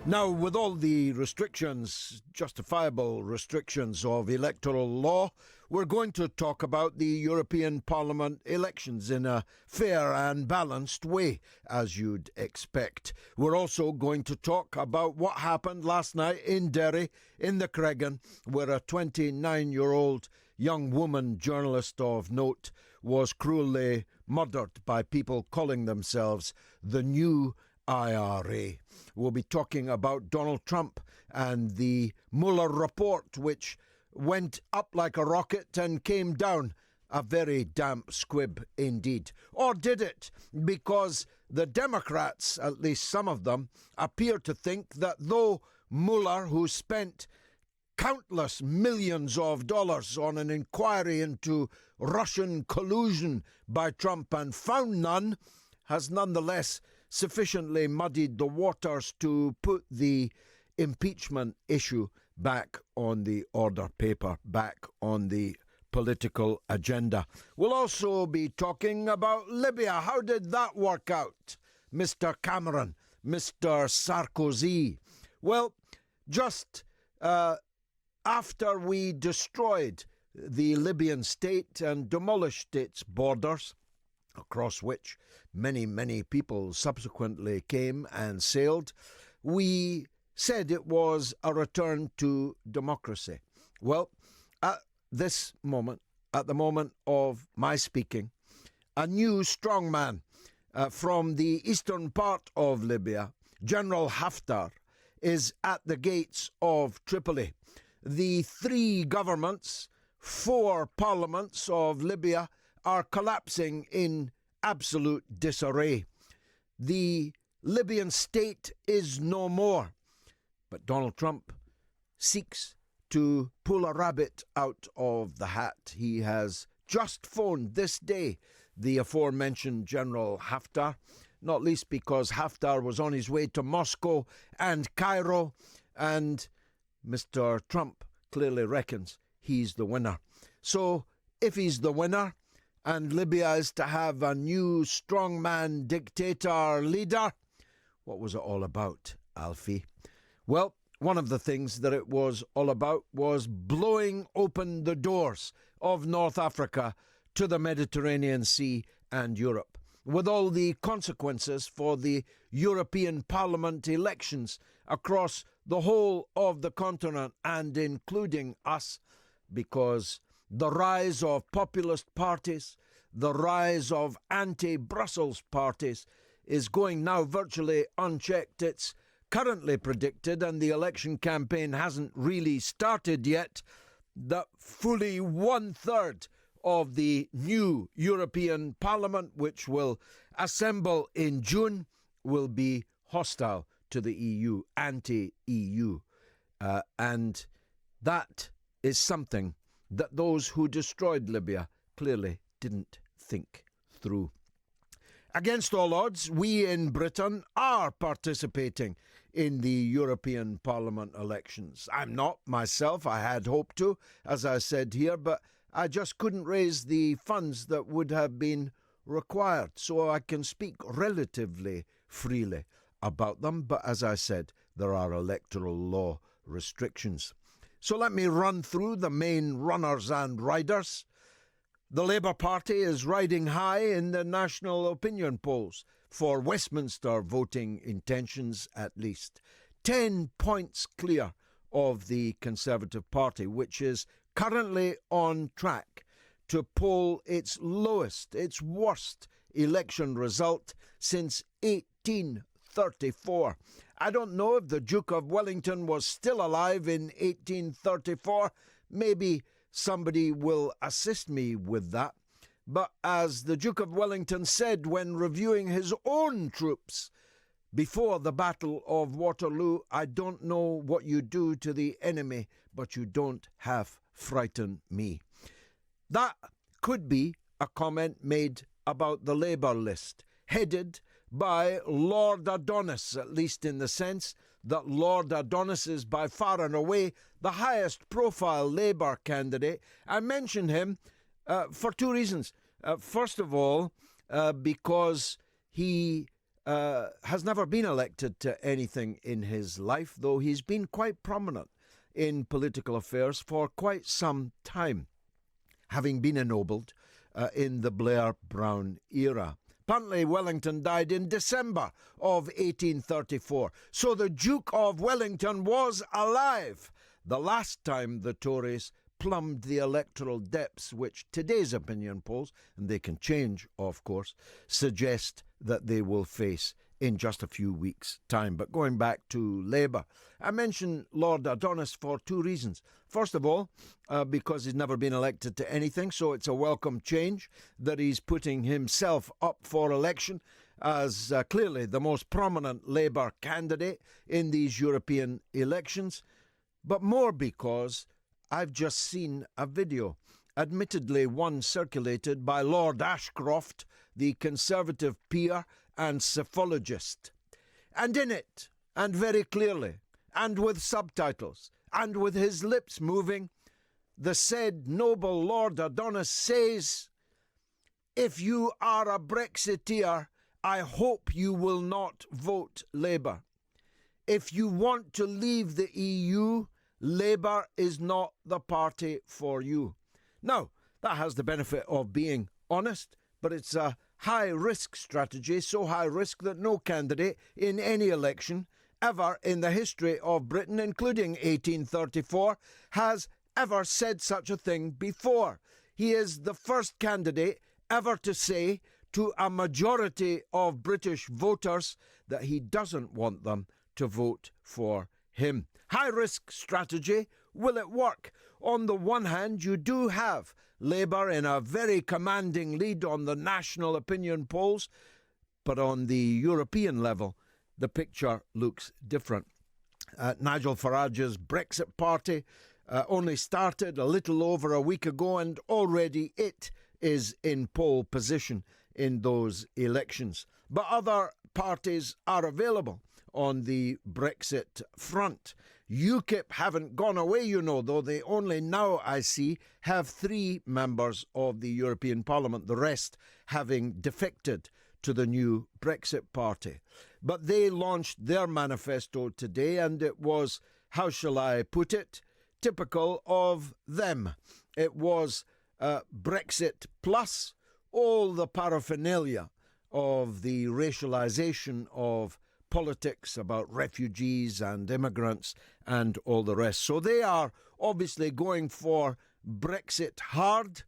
Now, with all the restrictions, justifiable restrictions of electoral law, we're going to talk about the European Parliament elections in a fair and balanced way, as you'd expect. We're also going to talk about what happened last night in Derry, in the Cregan, where a 29-year-old young woman journalist of note was cruelly murdered by people calling themselves the New IRA. We'll be talking about Donald Trump and the Mueller report, which went up like a rocket and came down a very damp squib indeed. Or did it? Because the Democrats, at least some of them, appear to think that though Mueller, who spent countless millions of dollars on an inquiry into Russian collusion by Trump and found none, has nonetheless sufficiently muddied the waters to put the impeachment issue back on the order paper, back on the political agenda. We'll also be talking about Libya. How did that work out, Mr. Cameron, Mr. Sarkozy? Well, just after we destroyed the Libyan state and demolished its borders, across which many people subsequently came and sailed, we said it was a return to democracy. Well, at this moment, at the moment of my speaking, a new strongman from the eastern part of Libya, General Haftar, is at the gates of Tripoli. The three governments, four parliaments of Libya are collapsing in absolute disarray. The Libyan state is no more. But Donald Trump seeks to pull a rabbit out of the hat. He has just phoned this day the aforementioned General Haftar, not least because Haftar was on his way to Moscow and Cairo, and Mr. Trump clearly reckons he's the winner. So if he's the winner, and Libya is to have a new strongman dictator leader, what was it all about, Alfie? Well, one of the things that it was all about was blowing open the doors of North Africa to the Mediterranean Sea and Europe, with all the consequences for the European Parliament elections across the whole of the continent and including us, because the rise of populist parties, the rise of anti-Brussels parties is going now virtually unchecked. It's currently predicted, and the election campaign hasn't really started yet, that fully one-third of the new European Parliament, which will assemble in June, will be hostile to the EU, anti-EU. And that is something that those who destroyed Libya clearly didn't think through. Against all odds, we in Britain are participating in the European Parliament elections. I'm not myself. I had hoped to, as I said here, but I just couldn't raise the funds that would have been required, so I can speak relatively freely about them. But as I said, there are electoral law restrictions. So let me run through the main runners and riders. The Labour Party is riding high in the national opinion polls for Westminster voting intentions at least. 10 points clear of the Conservative Party, which is currently on track to poll its lowest, its worst election result since 1834. I don't know if the Duke of Wellington was still alive in 1834. Maybe somebody will assist me with that. But as the Duke of Wellington said when reviewing his own troops before the Battle of Waterloo, I don't know what you do to the enemy, but you don't half frighten me. That could be a comment made about the Labour list, headed by Lord Adonis, at least in the sense that Lord Adonis is by far and away the highest profile Labour candidate. I mention him for two reasons. First of all, because he has never been elected to anything in his life, though he's been quite prominent in political affairs for quite some time, having been ennobled in the Blair-Brown era. Apparently, Wellington died in December of 1834, so the Duke of Wellington was alive the last time the Tories plumbed the electoral depths which today's opinion polls, and they can change, of course, suggest that they will face in just a few weeks' time. But going back to Labour, I mention Lord Adonis for two reasons. First of all, because he's never been elected to anything, so it's a welcome change that he's putting himself up for election as clearly the most prominent Labour candidate in these European elections, but more because I've just seen a video, admittedly one circulated by Lord Ashcroft, the Conservative peer and psephologist. And in it, and very clearly, and with subtitles, and with his lips moving, the said noble Lord Adonis says, "If you are a Brexiteer, I hope you will not vote Labour. If you want to leave the EU, Labour is not the party for you." Now, that has the benefit of being honest, but it's a high-risk strategy, so high risk that no candidate in any election ever in the history of Britain, including 1834, has ever said such a thing before. He is the first candidate ever to say to a majority of British voters that he doesn't want them to vote for him. High-risk strategy. Will it work? On the one hand, you do have Labour in a very commanding lead on the national opinion polls, but on the European level, the picture looks different. Nigel Farage's Brexit party only started a little over a week ago, and already it is in pole position in those elections. But other parties are available on the Brexit front. UKIP haven't gone away, you know, though they only now, I see, have 3 members of the European Parliament, the rest having defected to the new Brexit party. But they launched their manifesto today, and it was, how shall I put it, typical of them. It was Brexit plus all the paraphernalia of the racialisation of politics about refugees and immigrants and all the rest. So they are obviously going for Brexit hard.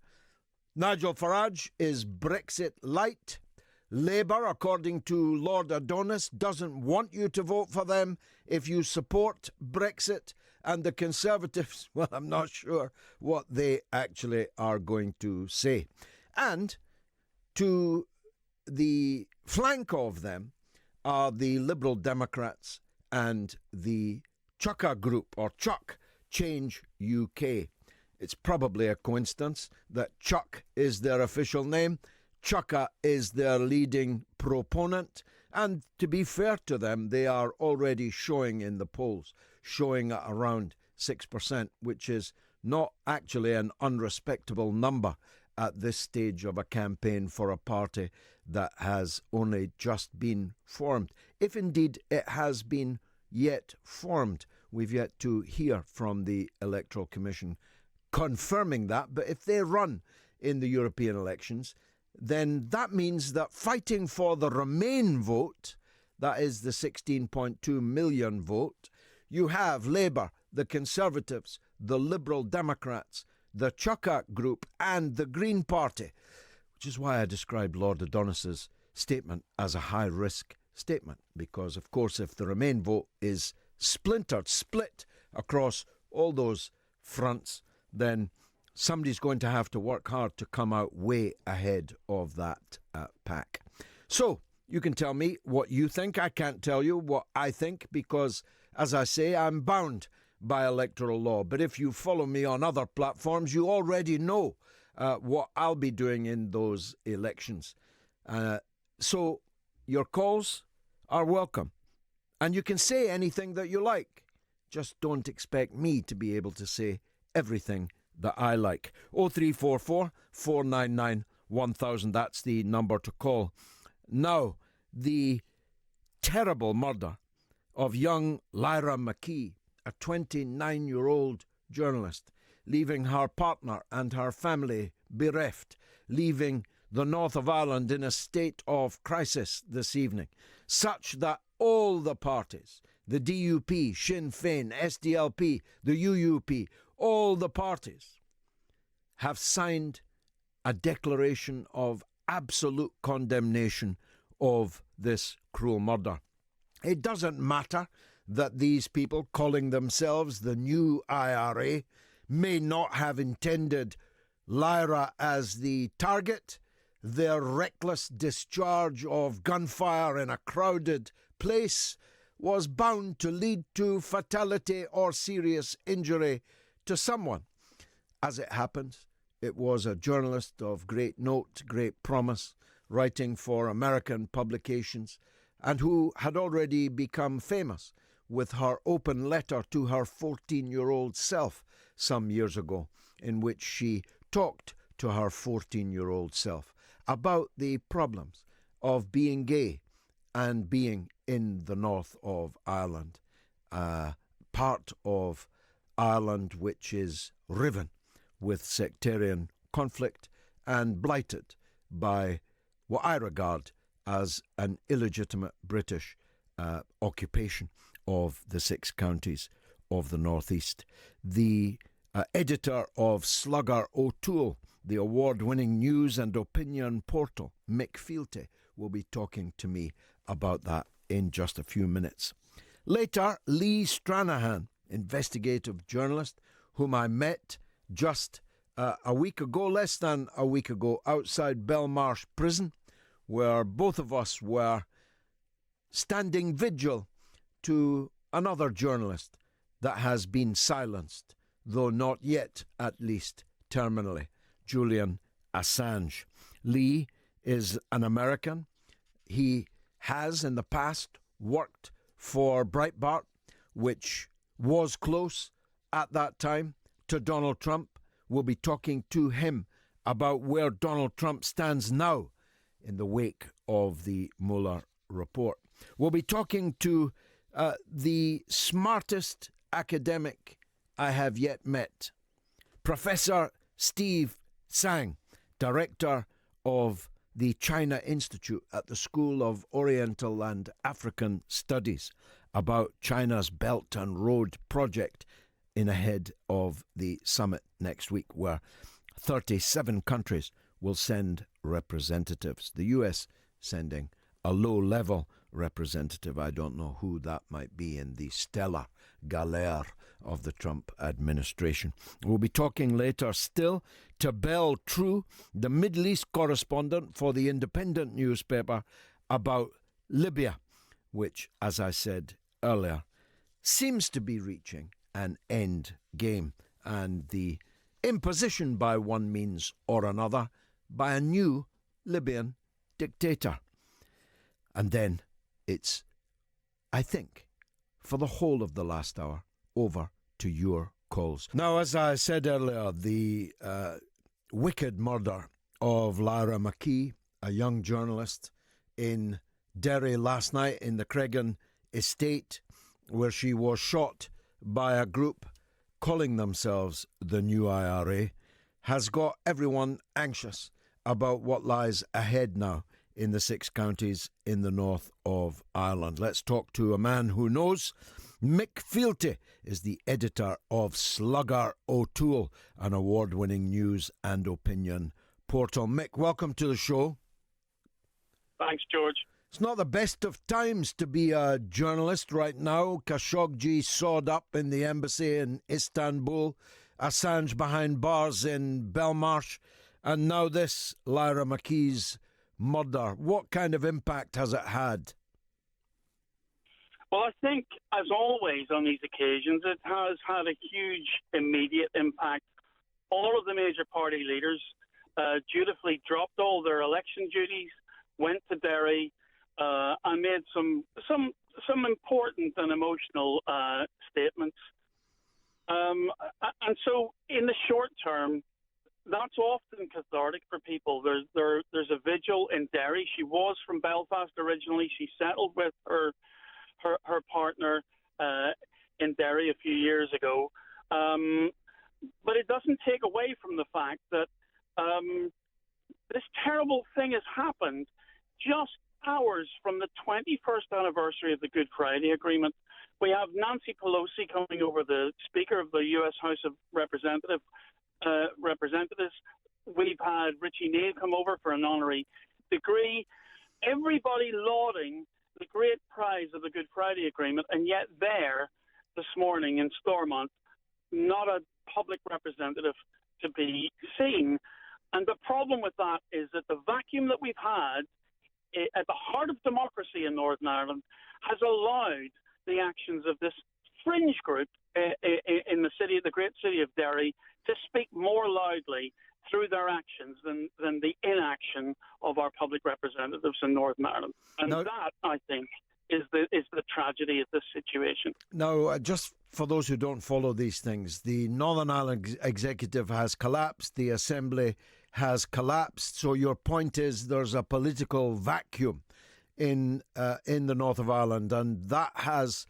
Nigel Farage is Brexit light. Labour, according to Lord Adonis, doesn't want you to vote for them if you support Brexit. And the Conservatives, well, I'm not sure what they actually are going to say. And to the flank of them are the Liberal Democrats and the Chukka group, or Chuck, Change UK. It's probably a coincidence that Chuck is their official name, Chukka is their leading proponent, and to be fair to them, they are already showing in the polls, showing at around 6%, which is not actually an unrespectable number at this stage of a campaign for a party that has only just been formed. If indeed it has been yet formed, we've yet to hear from the Electoral Commission confirming that. But if they run in the European elections, then that means that fighting for the Remain vote, that is the 16.2 million vote, you have Labour, the Conservatives, the Liberal Democrats, the Chukka group and the Green Party, which is why I described Lord Adonis's statement as a high-risk statement, because, of course, if the Remain vote is split across all those fronts, then somebody's going to have to work hard to come out way ahead of that pack. So, you can tell me what you think. I can't tell you what I think because, as I say, I'm bound by electoral law. But if you follow me on other platforms, you already know what I'll be doing in those elections. So your calls are welcome. And you can say anything that you like. Just don't expect me to be able to say everything that I like. 0344 499 1000, that's the number to call. Now, the terrible murder of young Lyra McKee, a 29-year-old journalist, leaving her partner and her family bereft, leaving the north of Ireland in a state of crisis this evening, such that all the parties, the DUP, Sinn Féin, SDLP, the UUP, all the parties have signed a declaration of absolute condemnation of this cruel murder. It doesn't matter that these people, calling themselves the new IRA, may not have intended Lyra as the target. Their reckless discharge of gunfire in a crowded place was bound to lead to fatality or serious injury to someone. As it happens, it was a journalist of great note, great promise, writing for American publications, and who had already become famous with her open letter to her 14-year-old self some years ago, in which she talked to her 14-year-old self about the problems of being gay and being in the north of Ireland, part of Ireland which is riven with sectarian conflict and blighted by what I regard as an illegitimate British occupation of the 6 counties of the northeast. The editor of Slugger O'Toole, the award-winning news and opinion portal, Mick Fealty, will be talking to me about that in just a few minutes. Later, Lee Stranahan, investigative journalist, whom I met just a week ago, less than a week ago, outside Belmarsh Prison, where both of us were standing vigil to another journalist that has been silenced, though not yet, at least terminally, Julian Assange. Lee is an American. He has in the past worked for Breitbart, which was close at that time to Donald Trump. We'll be talking to him about where Donald Trump stands now in the wake of the Mueller report. We'll be talking to the smartest academic I have yet met, Professor Steve Tsang, Director of the China Institute at the School of Oriental and African Studies, about China's Belt and Road project in ahead of the summit next week, where 37 countries will send representatives. The US sending a low-level representative. I don't know who that might be in the stellar galère of the Trump administration. We'll be talking later still to Belle True, the Middle East correspondent for the Independent newspaper, about Libya, which, as I said earlier, seems to be reaching an end game, and the imposition by one means or another by a new Libyan dictator. And then it's, I think, for the whole of the last hour, over to your calls. Now, as I said earlier, the wicked murder of Lyra McKee, a young journalist in Derry last night in the Cregan estate, where she was shot by a group calling themselves the New IRA, has got everyone anxious about what lies ahead now in the 6 counties in the north of Ireland. Let's talk to a man who knows. Mick Fealty is the editor of Slugger O'Toole, an award-winning news and opinion portal. Mick, welcome to the show. Thanks, George. It's not the best of times to be a journalist right now. Khashoggi sawed up in the embassy in Istanbul, Assange behind bars in Belmarsh, and now this Lyra McKee's murder. What kind of impact has it had? Well, I think, as always on these occasions, it has had a huge immediate impact. All of the major party leaders dutifully dropped all their election duties, went to Derry, and made some important and emotional statements. And so, in the short term, that's often cathartic for people. There's a vigil in Derry. She was from Belfast originally. She settled with her partner in Derry a few years ago. But it doesn't take away from the fact that this terrible thing has happened just hours from the 21st anniversary of the Good Friday Agreement. We have Nancy Pelosi coming over, the Speaker of the U.S. House of Representatives. We've had Richie Neal come over for an honorary degree. Everybody lauding the great prize of the Good Friday Agreement, and yet there this morning in Stormont, not a public representative to be seen. And the problem with that is that the vacuum that we've had at the heart of democracy in Northern Ireland has allowed the actions of this fringe group in the great city of Derry, to speak more loudly through their actions than the inaction of our public representatives in Northern Ireland. And that, I think, is the tragedy of this situation. Now, just for those who don't follow these things, the Northern Ireland Executive has collapsed, the Assembly has collapsed, so your point is there's a political vacuum in the north of Ireland, and that has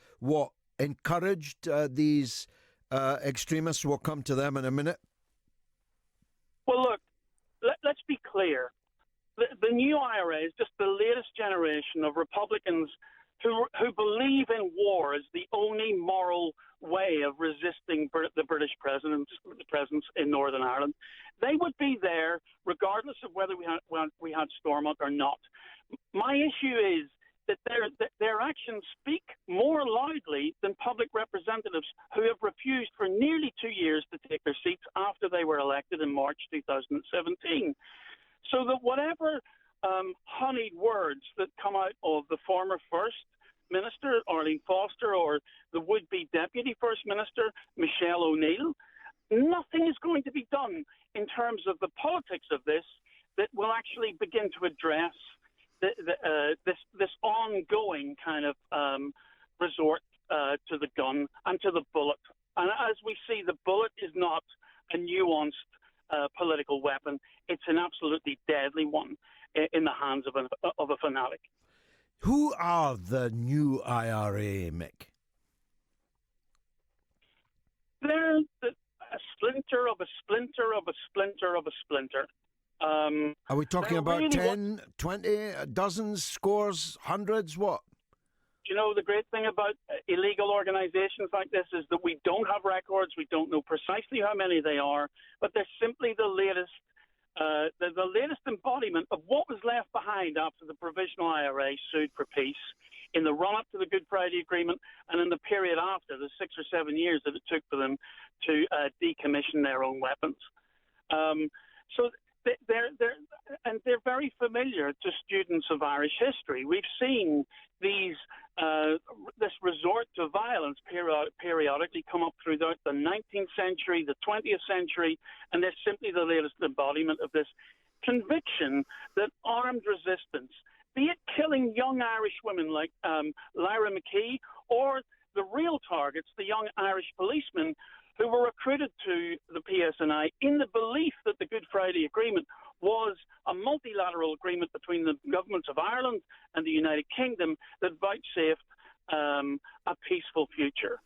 encouraged these extremists. We'll come to them in a minute. Well, look, let's be clear. The new IRA is just the latest generation of Republicans who believe in war as the only moral way of resisting the British presence in Northern Ireland. They would be there regardless of whether we had Stormont or not. My issue is that their actions speak more loudly than public representatives who have refused for nearly 2 years to take their seats after they were elected in March 2017. So that whatever honeyed words that come out of the former First Minister, Arlene Foster, or the would-be Deputy First Minister, Michelle O'Neill, nothing is going to be done in terms of the politics of this that will actually begin to address this ongoing kind of resort to the gun and to the bullet. And as we see, the bullet is not a nuanced political weapon. It's an absolutely deadly one in the hands of a fanatic. Who are the new IRA, Mick? They're a splinter of a splinter of a splinter of a splinter. Are we talking about 10, 20, dozens, scores, hundreds, what? You know, the great thing about illegal organizations like this is that we don't have records. We don't know precisely how many they are, but they're simply the latest embodiment of what was left behind after the Provisional IRA sued for peace in the run-up to the Good Friday Agreement and in the period after, the 6 or 7 years that it took for them to decommission their own weapons. So they're very familiar to students of Irish history. We've seen this resort to violence periodically come up throughout the 19th century, the 20th century, and they're simply the latest embodiment of this conviction that armed resistance, be it killing young Irish women like Lyra McKee, or the real targets, the young Irish policemen who were recruited to the PSNI in the belief that the Good Friday Agreement was a multilateral agreement between the governments of Ireland and the United Kingdom that vouchsafed a peaceful future.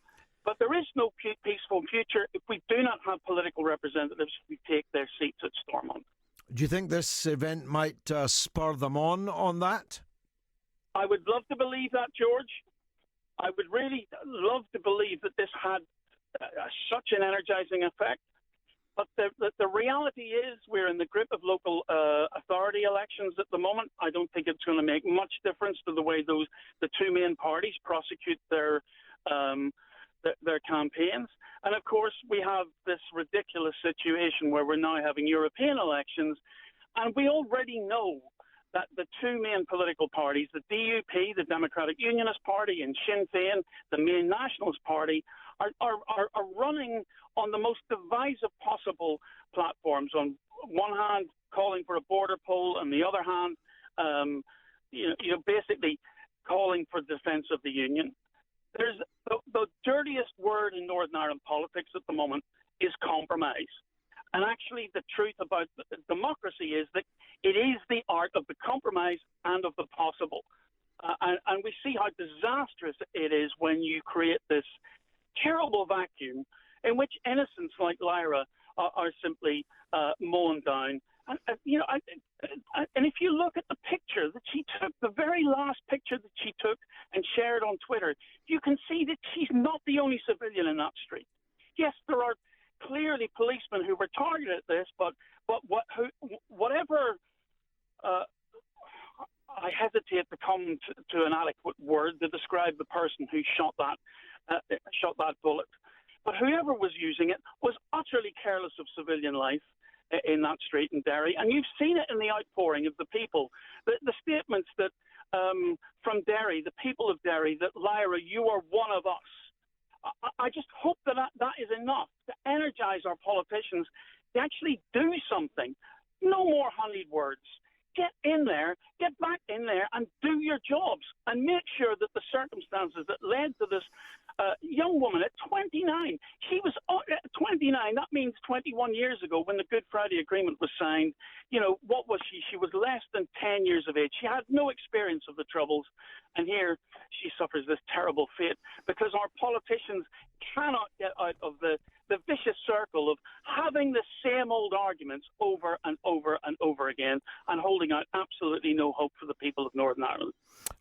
But there is no peaceful future if we do not have political representatives who take their seats at Stormont. Do you think this event might spur them on that? I would love to believe that, George. I would really love to believe that this had such an energizing effect. But the reality is we're in the grip of local authority elections at the moment. I don't think it's going to make much difference to the way the two main parties prosecute their campaigns. And, of course, we have this ridiculous situation where we're now having European elections, and we already know that the two main political parties, the DUP, the Democratic Unionist Party, and Sinn Féin, the main Nationalist Party, are running on the most divisive possible platforms. On one hand, calling for a border poll, and the other hand, basically calling for defence of the Union. There's the dirtiest word in Northern Ireland politics at the moment is compromise. And actually, the truth about democracy is that it is the art of the compromise and of the possible. And we see how disastrous it is when you create this terrible vacuum in which innocents like Lyra are simply mown down. And if you look at the picture that she took, the very last picture that she took and shared on Twitter, you can see that she's not the only civilian in that street. Yes, there are clearly policemen who were targeted at this, but whatever. I hesitate to come to an adequate word to describe the person who shot that bullet. But whoever was using it was utterly careless of civilian life in that street in Derry. And you've seen it in the outpouring of the people. The statements that from Derry, the people of Derry, that Lyra, you are one of us. I just hope that is enough to energize our politicians to actually do something. No more honeyed words. Get in there, get back in there and do your jobs and make sure that the circumstances that led to this young woman at 29, she was 29, that means 21 years ago when the Good Friday Agreement was signed. You know, what was she? She was less than 10 years of age. She had no experience of the Troubles. And here she suffers this terrible fate because our politicians cannot get out of the vicious circle of having the same old arguments over and over and over again and holding out absolutely no hope for the people of Northern Ireland.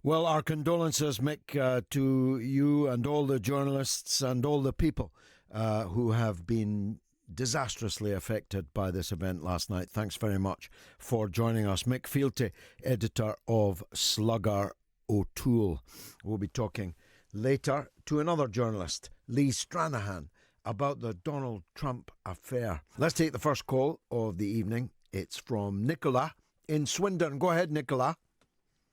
Well, our condolences, Mick, to you and all the journalists and all the people who have been disastrously affected by this event last night. Thanks very much for joining us. Mick Fealty, editor of Slugger O'Toole. We'll be talking later to another journalist, Lee Stranahan, about the Donald Trump affair. Let's take the first call of the evening. It's from Nicola in Swindon. Go ahead, Nicola.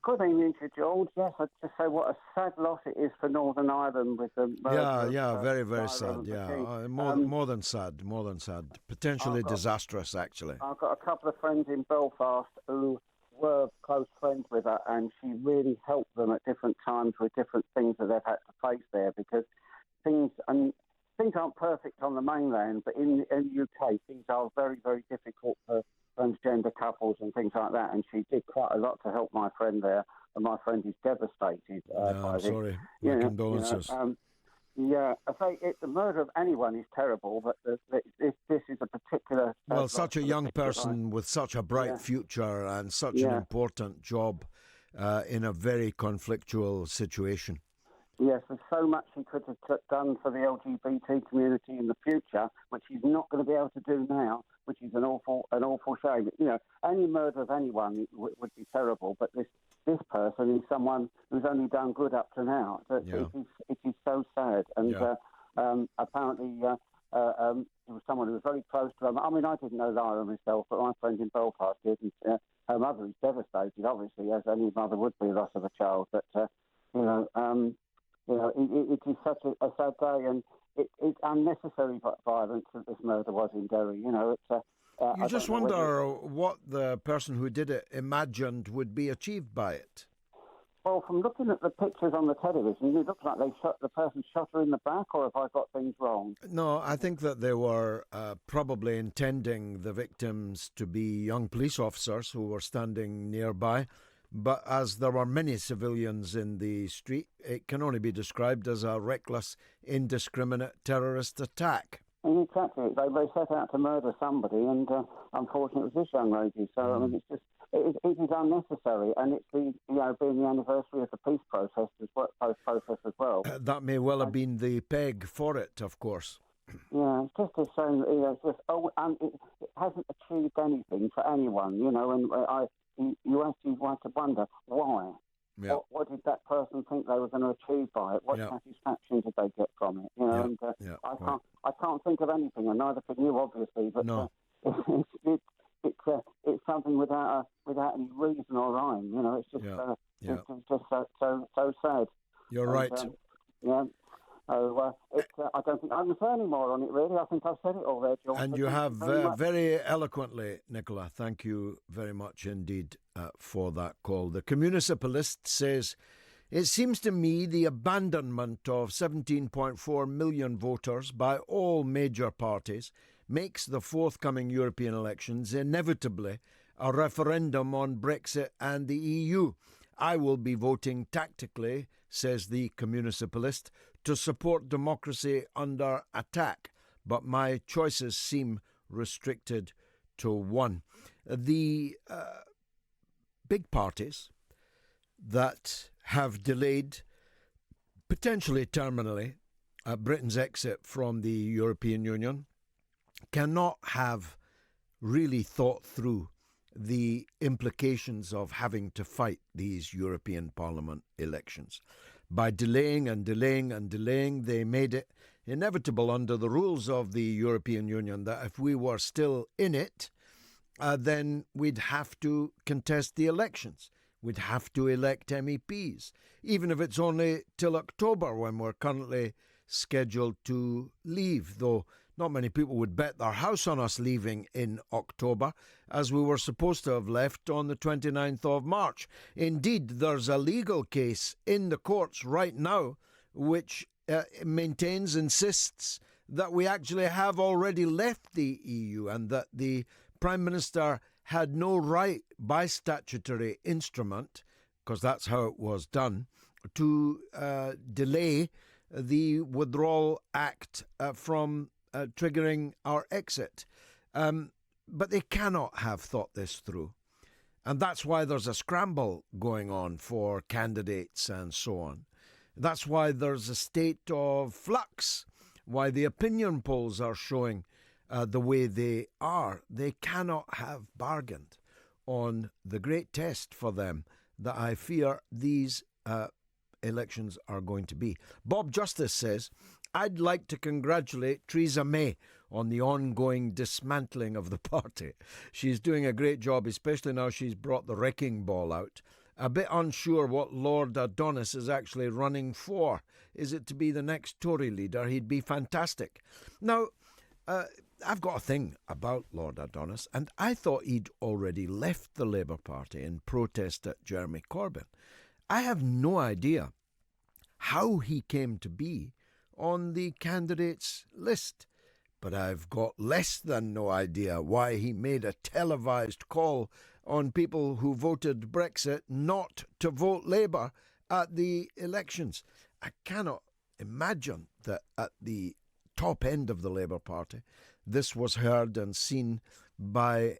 Good evening to George. Yes, I'd just say what a sad loss it is for Northern Ireland with the murder. Very, very sad. More than sad. Potentially disastrous, actually. I've got a couple of friends in Belfast who were close friends with her, and she really helped them at different times with different things that they've had to face there, because things aren't perfect on the mainland, but in the UK, things are very, very difficult for transgender couples and things like that. And she did quite a lot to help my friend there, and my friend is devastated. I'm sorry. My condolences. I say the murder of anyone is terrible, but this is a particular... such a young person with such a bright future and such an important job in a very conflictual situation. Yes, there's so much he could have done for the LGBT community in the future, which he's not going to be able to do now, which is an awful shame. You know, any murder of anyone would be terrible, but this person is someone who's only done good up to now. It is so sad, and apparently it was someone who was very close to him. I mean, I didn't know Lara myself, but my friend in Belfast did. And, her mother is devastated, obviously, as any mother would be, loss of a child. But it is such a sad day, and it's unnecessary violence that this murder was in Derry. You know, you just wonder what the person who did it imagined would be achieved by it. Well, from looking at the pictures on the television, it looks like the person shot her in the back, or have I got things wrong? No, I think that they were probably intending the victims to be young police officers who were standing nearby. But as there were many civilians in the street, it can only be described as a reckless, indiscriminate terrorist attack. Exactly. They set out to murder somebody, and unfortunately it was this young lady. So, I mean, it is unnecessary, and it's being the anniversary of the peace process as well. That may well have been the peg for it, of course. Yeah, it's just a shame. It hasn't achieved anything for anyone, you know, and you actually want to wonder why. Yeah. What did that person think they were going to achieve by it? What satisfaction did they get from it? You know, I can't think of anything, and neither can you, obviously. But no. It's something without any reason or rhyme. You know, it's just it's just so sad. You're right. I don't think I can say any more on it, really. I think I've said it all there, George. And you have very eloquently, Nicola. Thank you very much indeed for that call. The Communicipalist says, it seems to me the abandonment of 17.4 million voters by all major parties makes the forthcoming European elections inevitably a referendum on Brexit and the EU. I will be voting tactically, says the communicipalist, to support democracy under attack, but my choices seem restricted to one. The big parties that have delayed, potentially terminally, Britain's exit from the European Union cannot have really thought through the implications of having to fight these European Parliament elections. By delaying and delaying and delaying, they made it inevitable under the rules of the European Union that if we were still in it, then we'd have to contest the elections. We'd have to elect MEPs, even if it's only till October when we're currently scheduled to leave, though not many people would bet their house on us leaving in October, as we were supposed to have left on the 29th of March. Indeed, there's a legal case in the courts right now which insists that we actually have already left the EU and that the Prime Minister had no right by statutory instrument, because that's how it was done, to delay the Withdrawal Act from triggering our exit. But they cannot have thought this through. And that's why there's a scramble going on for candidates and so on. That's why there's a state of flux, why the opinion polls are showing the way they are. They cannot have bargained on the great test for them that I fear these elections are going to be. Bob Justice says, I'd like to congratulate Theresa May on the ongoing dismantling of the party. She's doing a great job, especially now she's brought the wrecking ball out. A bit unsure what Lord Adonis is actually running for. Is it to be the next Tory leader? He'd be fantastic. Now, I've got a thing about Lord Adonis, and I thought he'd already left the Labour Party in protest at Jeremy Corbyn. I have no idea how he came to be on the candidates list, but I've got less than no idea why he made a televised call on people who voted Brexit not to vote Labour at the elections. I cannot imagine that at the top end of the Labour Party this was heard and seen by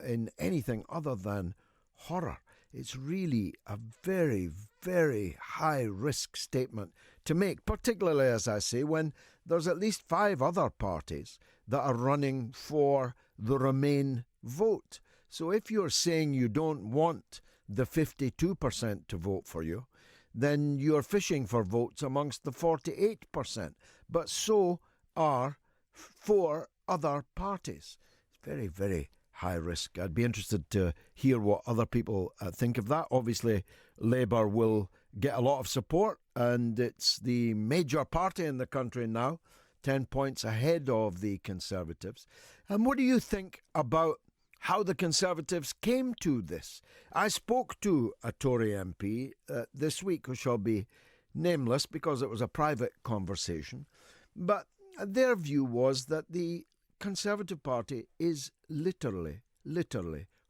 in anything other than horror. It's really a very, very high-risk statement to make, particularly, as I say, when there's at least 5 other parties that are running for the Remain vote. So if you're saying you don't want the 52% to vote for you, then you're fishing for votes amongst the 48%. But so are 4 other parties. It's very, very high risk. I'd be interested to hear what other people think of that. Obviously, Labour will get a lot of support, and it's the major party in the country now, 10 points ahead of the Conservatives. And what do you think about how the Conservatives came to this? I spoke to a Tory MP this week, who shall be nameless because it was a private conversation, but their view was that the Conservative Party is literally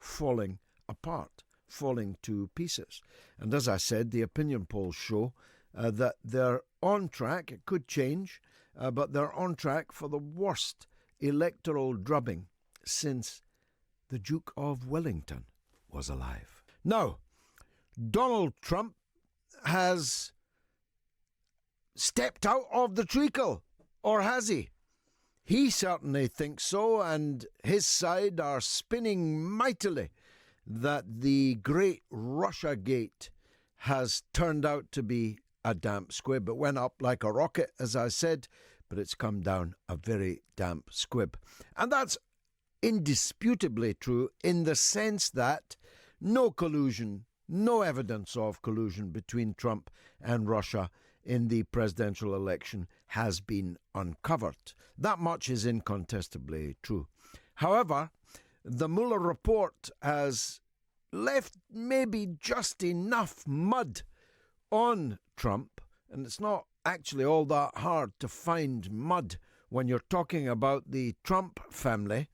falling apart, falling to pieces. And as I said, the opinion polls show that they're on track. It could change, but they're on track for the worst electoral drubbing since the Duke of Wellington was alive. Now, Donald Trump has stepped out of the treacle, or has he? He certainly thinks so, and his side are spinning mightily that the great Russiagate has turned out to be a damp squib. It went up like a rocket, as I said, but it's come down a very damp squib. And that's indisputably true in the sense that no collusion, no evidence of collusion between Trump and Russia in the presidential election has been uncovered. That much is incontestably true. However, the Mueller report has left maybe just enough mud on Trump, and it's not actually all that hard to find mud when you're talking about the Trump family,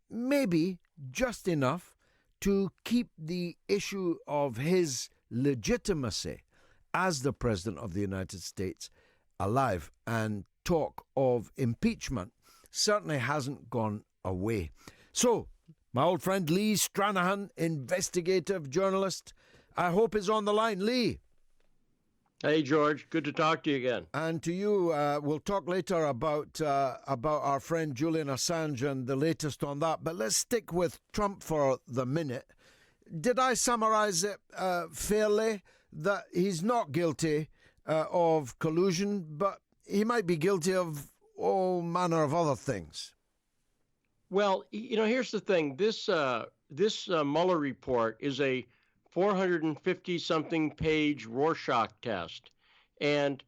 maybe just enough to keep the issue of his legitimacy as the President of the United States alive, and talk of impeachment certainly hasn't gone away. So, my old friend Lee Stranahan, investigative journalist, I hope is on the line. Lee. Hey, George. Good to talk to you again. And to you, we'll talk later about our friend Julian Assange and the latest on that. But let's stick with Trump for the minute. Did I summarize it fairly that he's not guilty of collusion, but he might be guilty of all manner of other things? Well, here's the thing. This Mueller report is a 450-something page Rorschach test. And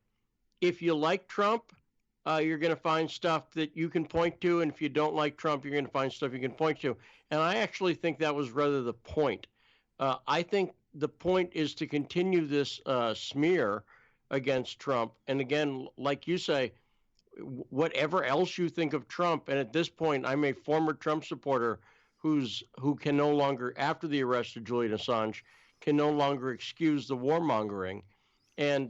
if you like Trump, you're going to find stuff that you can point to. And if you don't like Trump, you're going to find stuff you can point to. And I actually think that was rather the point. I think the point is to continue this smear against Trump. And again, like you say, whatever else you think of Trump, and at this point, I'm a former Trump supporter who can no longer, after the arrest of Julian Assange, can no longer excuse the warmongering. And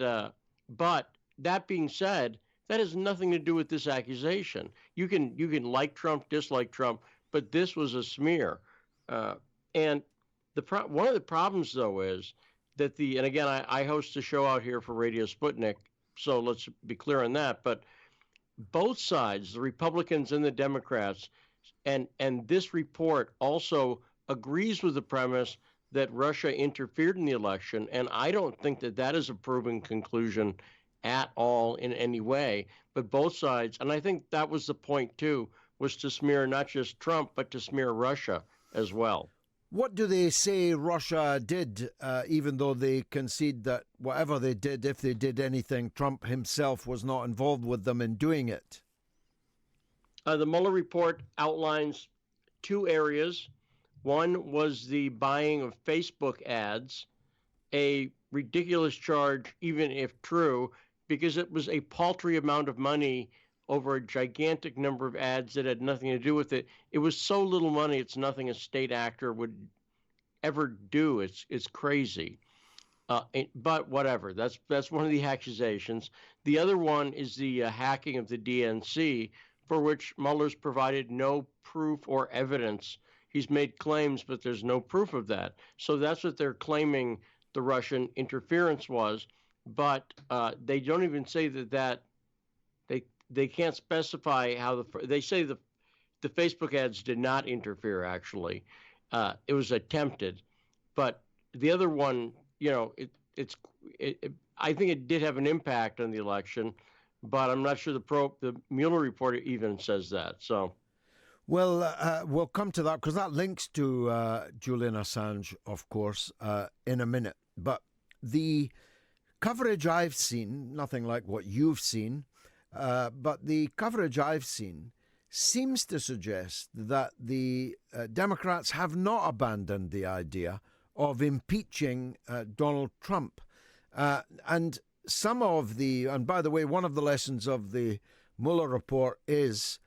but that being said, that has nothing to do with this accusation. You can like Trump, dislike Trump, but this was a smear. And one of the problems, though, is that and again, I host a show out here for Radio Sputnik, so let's be clear on that. But both sides, the Republicans and the Democrats, and this report also agrees with the premise that Russia interfered in the election, and I don't think that is a proven conclusion at all in any way. But both sides, and I think that was the point too, was to smear not just Trump, but to smear Russia as well. What do they say Russia did, even though they concede that whatever they did, if they did anything, Trump himself was not involved with them in doing it? The Mueller report outlines two areas. One was the buying of Facebook ads, a ridiculous charge, even if true, because it was a paltry amount of money over a gigantic number of ads that had nothing to do with it. It was so little money, it's nothing a state actor would ever do. It's crazy. But whatever, that's one of the accusations. The other one is the hacking of the DNC, for which Mueller's provided no proof or evidence. He's made claims, but there's no proof of that. So that's what they're claiming the Russian interference was. But they don't even say that they can't specify how they say the Facebook ads did not interfere. Actually, it was attempted, but the other one, I think it did have an impact on the election, but I'm not sure the Mueller report even says that. So. Well, we'll come to that because that links to Julian Assange, of course, in a minute. But the coverage I've seen, nothing like what you've seen, but the coverage I've seen seems to suggest that the Democrats have not abandoned the idea of impeaching Donald Trump. And by the way, one of the lessons of the Mueller report is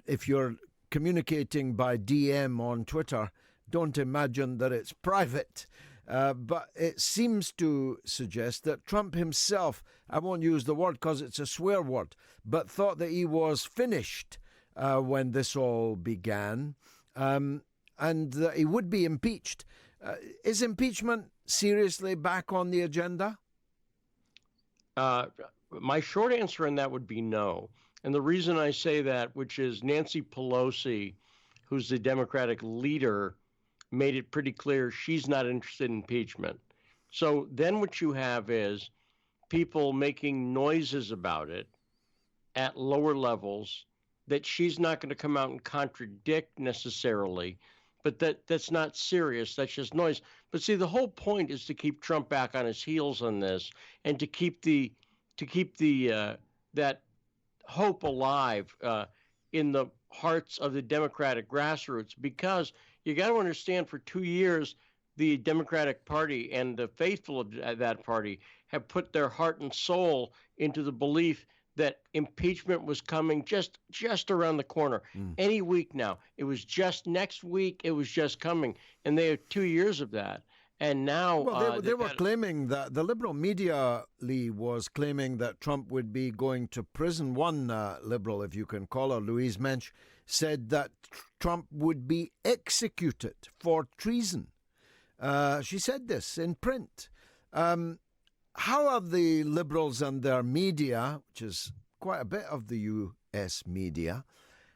if you're communicating by DM on Twitter, don't imagine that it's private. But it seems to suggest that Trump himself, I won't use the word because it's a swear word, but thought that he was finished when this all began, and that he would be impeached. Is impeachment seriously back on the agenda? My short answer on that would be no. And the reason I say that, which is Nancy Pelosi, who's the Democratic leader, made it pretty clear she's not interested in impeachment. So then what you have is people making noises about it at lower levels that she's not going to come out and contradict necessarily, but that's not serious. That's just noise. But see, the whole point is to keep Trump back on his heels on this and to keep that hope alive in the hearts of the Democratic grassroots, because you got to understand, for 2 years, the Democratic Party and the faithful of that party have put their heart and soul into the belief that impeachment was coming just around the corner. Any week now. It was just next week. It was just coming. And they have 2 years of that. And now... Well, they were claiming that the liberal media, Lee, was claiming that Trump would be going to prison. One liberal, if you can call her, Louise Mensch, said that Trump would be executed for treason. She said this in print. How are the Liberals and their media, which is quite a bit of the US media,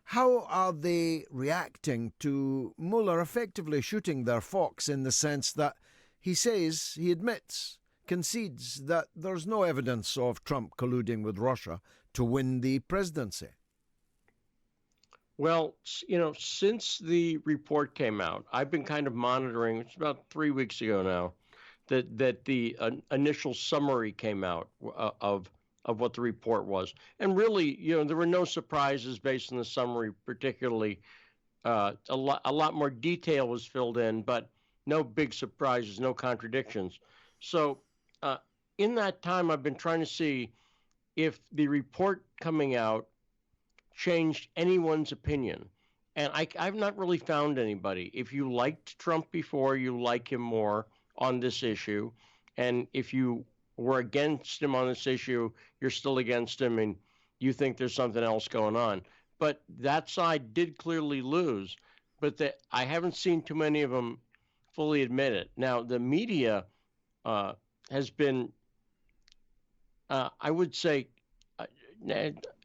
how are they reacting to Mueller effectively shooting their fox in the sense that he says, he admits, concedes that there's no evidence of Trump colluding with Russia to win the presidency? Well, since the report came out, I've been kind of monitoring, it's about 3 weeks ago now, that the initial summary came out of what the report was. And really, there were no surprises based on the summary, particularly. A lot more detail was filled in, but no big surprises, no contradictions. So in that time, I've been trying to see if the report coming out changed anyone's opinion. And I've not really found anybody. If you liked Trump before, you like him more on this issue. And if you were against him on this issue, you're still against him and you think there's something else going on. But that side did clearly lose, but I haven't seen too many of them fully admit it. Now, the media has been, I would say,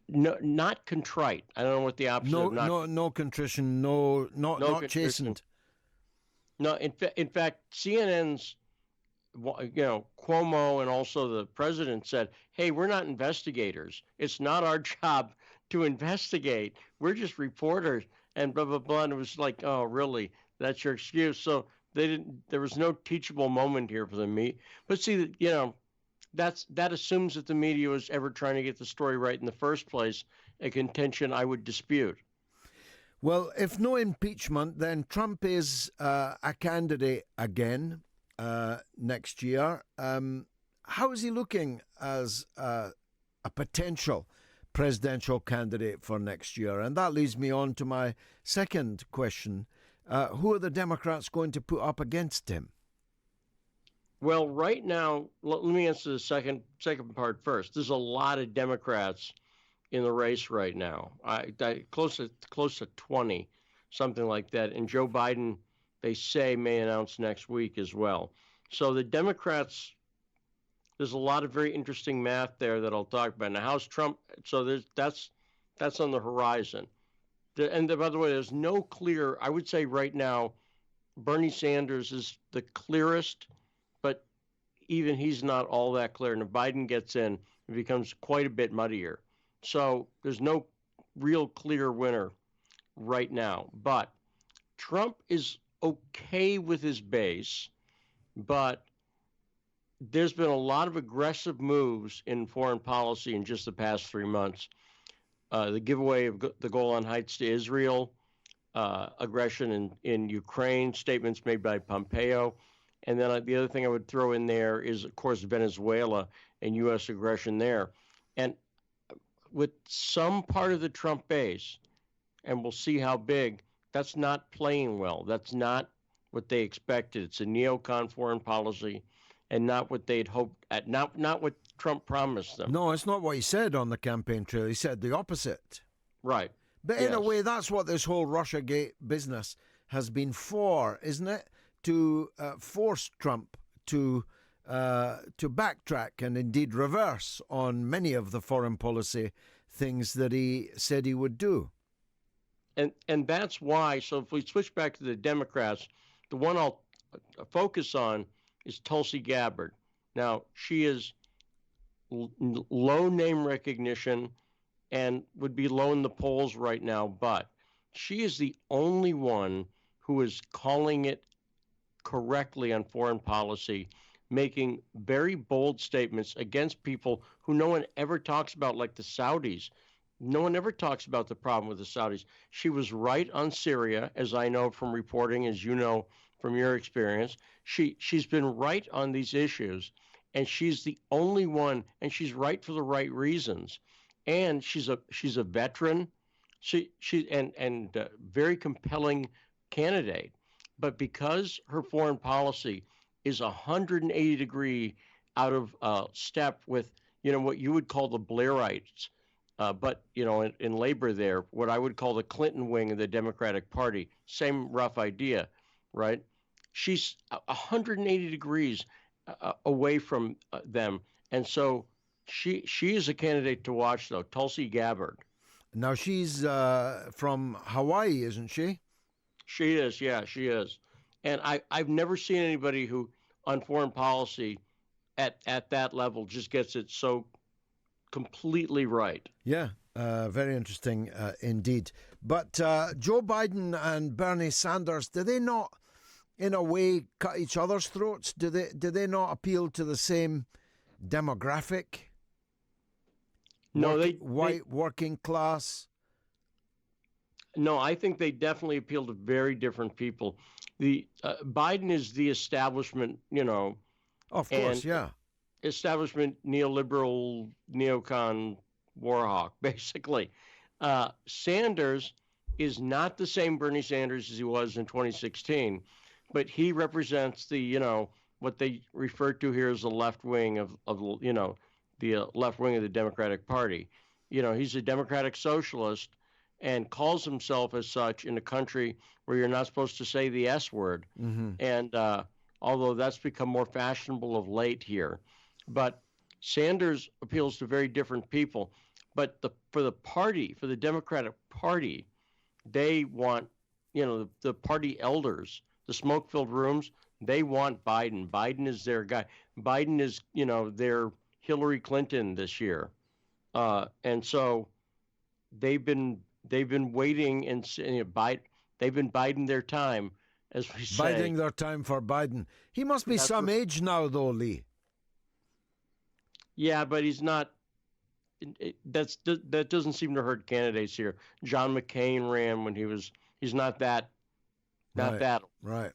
not contrite. I don't know what the opposite of not... No contrition, not chastened. No, in fact, CNN's, Cuomo and also the president said, hey, we're not investigators. It's not our job to investigate. We're just reporters and blah, blah, blah. And it was like, oh, really? That's your excuse? So there was no teachable moment here for the media. But see, that assumes that the media was ever trying to get the story right in the first place, a contention I would dispute. Well, if no impeachment, then Trump is a candidate again next year. How is he looking as a potential presidential candidate for next year? And that leads me on to my second question. Who are the Democrats going to put up against him? Well, right now, let me answer the second part first. There's a lot of Democrats in the race right now. Close to 20, something like that. And Joe Biden, they say, may announce next week as well. So the Democrats, there's a lot of very interesting math there that I'll talk about. Now, how's Trump? So that's on the horizon. And by the way, there's no clear, I would say right now, Bernie Sanders is the clearest, but even he's not all that clear. And if Biden gets in, it becomes quite a bit muddier. So there's no real clear winner right now. But Trump is okay with his base, but there's been a lot of aggressive moves in foreign policy in just the past 3 months. The giveaway of the Golan Heights to Israel, aggression in Ukraine, statements made by Pompeo. And then the other thing I would throw in there is, of course, Venezuela and U.S. aggression there. And with some part of the Trump base, and we'll see how big, that's not playing well. That's not what they expected. It's a neocon foreign policy and not what they'd hoped at, not what Trump promised them. No, it's not what he said on the campaign trail. He said the opposite. Right. But in a way, that's what this whole Russiagate business has been for, isn't it? To force Trump to backtrack and indeed reverse on many of the foreign policy things that he said he would do. And that's why, so if we switch back to the Democrats, the one I'll focus on is Tulsi Gabbard. Now, she is low name recognition and would be low in the polls right now, but she is the only one who is calling it correctly on foreign policy, making very bold statements against people who no one ever talks about, like the Saudis. No one ever talks about the problem with the Saudis. She was right on Syria, as I know from reporting, as you know from your experience. She's been right on these issues, and she's the only one, and she's right for the right reasons. and she's a veteran. She very compelling candidate, but because her foreign policy is 180 degree out of step with what you would call the Blairites, but in labor there, what I would call the Clinton wing of the Democratic Party, same rough idea, right? She's 180 degrees away from them, and so she is a candidate to watch, though. Tulsi Gabbard. Now, she's from Hawaii, isn't she? She is, yeah, she is. And I've never seen anybody who, on foreign policy, at that level, just gets it so completely right. Yeah, very interesting indeed. But Joe Biden and Bernie Sanders, do they not, in a way, cut each other's throats? Do they not appeal to the same demographic? No, white working class. No, I think they definitely appeal to very different people. The Biden is the establishment, Of course, yeah. Establishment neoliberal neocon warhawk, basically. Sanders is not the same Bernie Sanders as he was in 2016, but he represents the, what they refer to here as the left wing of the left wing of the Democratic Party. He's a democratic socialist and calls himself as such in a country where you're not supposed to say the S word. Mm-hmm. And although that's become more fashionable of late here, but Sanders appeals to very different people. But for the Democratic Party, they want, the party elders, the smoke-filled rooms, they want Biden. Biden is their guy. Biden is, their Hillary Clinton this year. And so they've been waiting and they've been biding their time, as we say. Biding their time for Biden. He must be some age now, though, Lee. Yeah, but he's not. That doesn't seem to hurt candidates here. John McCain ran when he's not that. Right.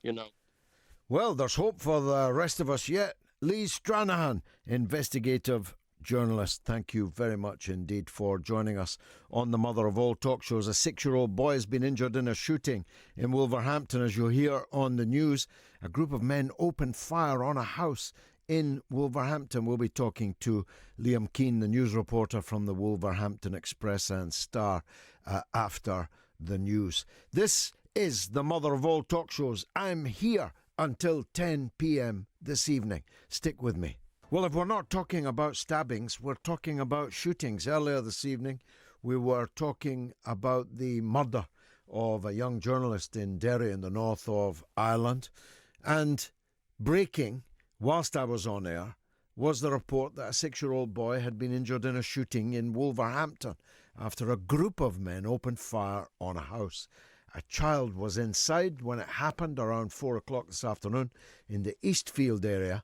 Well, there's hope for the rest of us yet. Lee Stranahan, investigative journalist, thank you very much indeed for joining us on the mother of all talk shows. A 6-year-old boy has been injured in a shooting in Wolverhampton. As you'll hear on the news, a group of men opened fire on a house in Wolverhampton. We'll be talking to Liam Keane, the news reporter from the Wolverhampton Express and Star, after the news. This is the mother of all talk shows. I'm here until 10 p.m. this evening. Stick with me. Well, if we're not talking about stabbings, we're talking about shootings. Earlier this evening, we were talking about the murder of a young journalist in Derry in the north of Ireland. And breaking, whilst I was on air, was the report that a 6-year-old boy had been injured in a shooting in Wolverhampton after a group of men opened fire on a house. A child was inside when it happened around 4 o'clock this afternoon in the Eastfield area,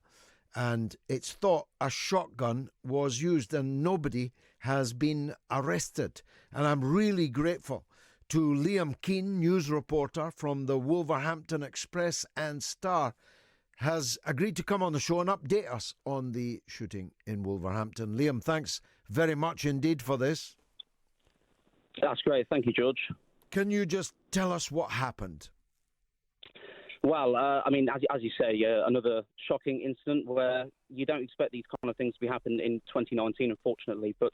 and it's thought a shotgun was used and nobody has been arrested. And I'm really grateful to Liam Keane, news reporter from the Wolverhampton Express and Star, has agreed to come on the show and update us on the shooting in Wolverhampton. Liam, thanks very much indeed for this. That's great. Thank you, George. Can you just tell us what happened? Well, as you say, another shocking incident where you don't expect these kind of things to be happening in 2019, unfortunately. But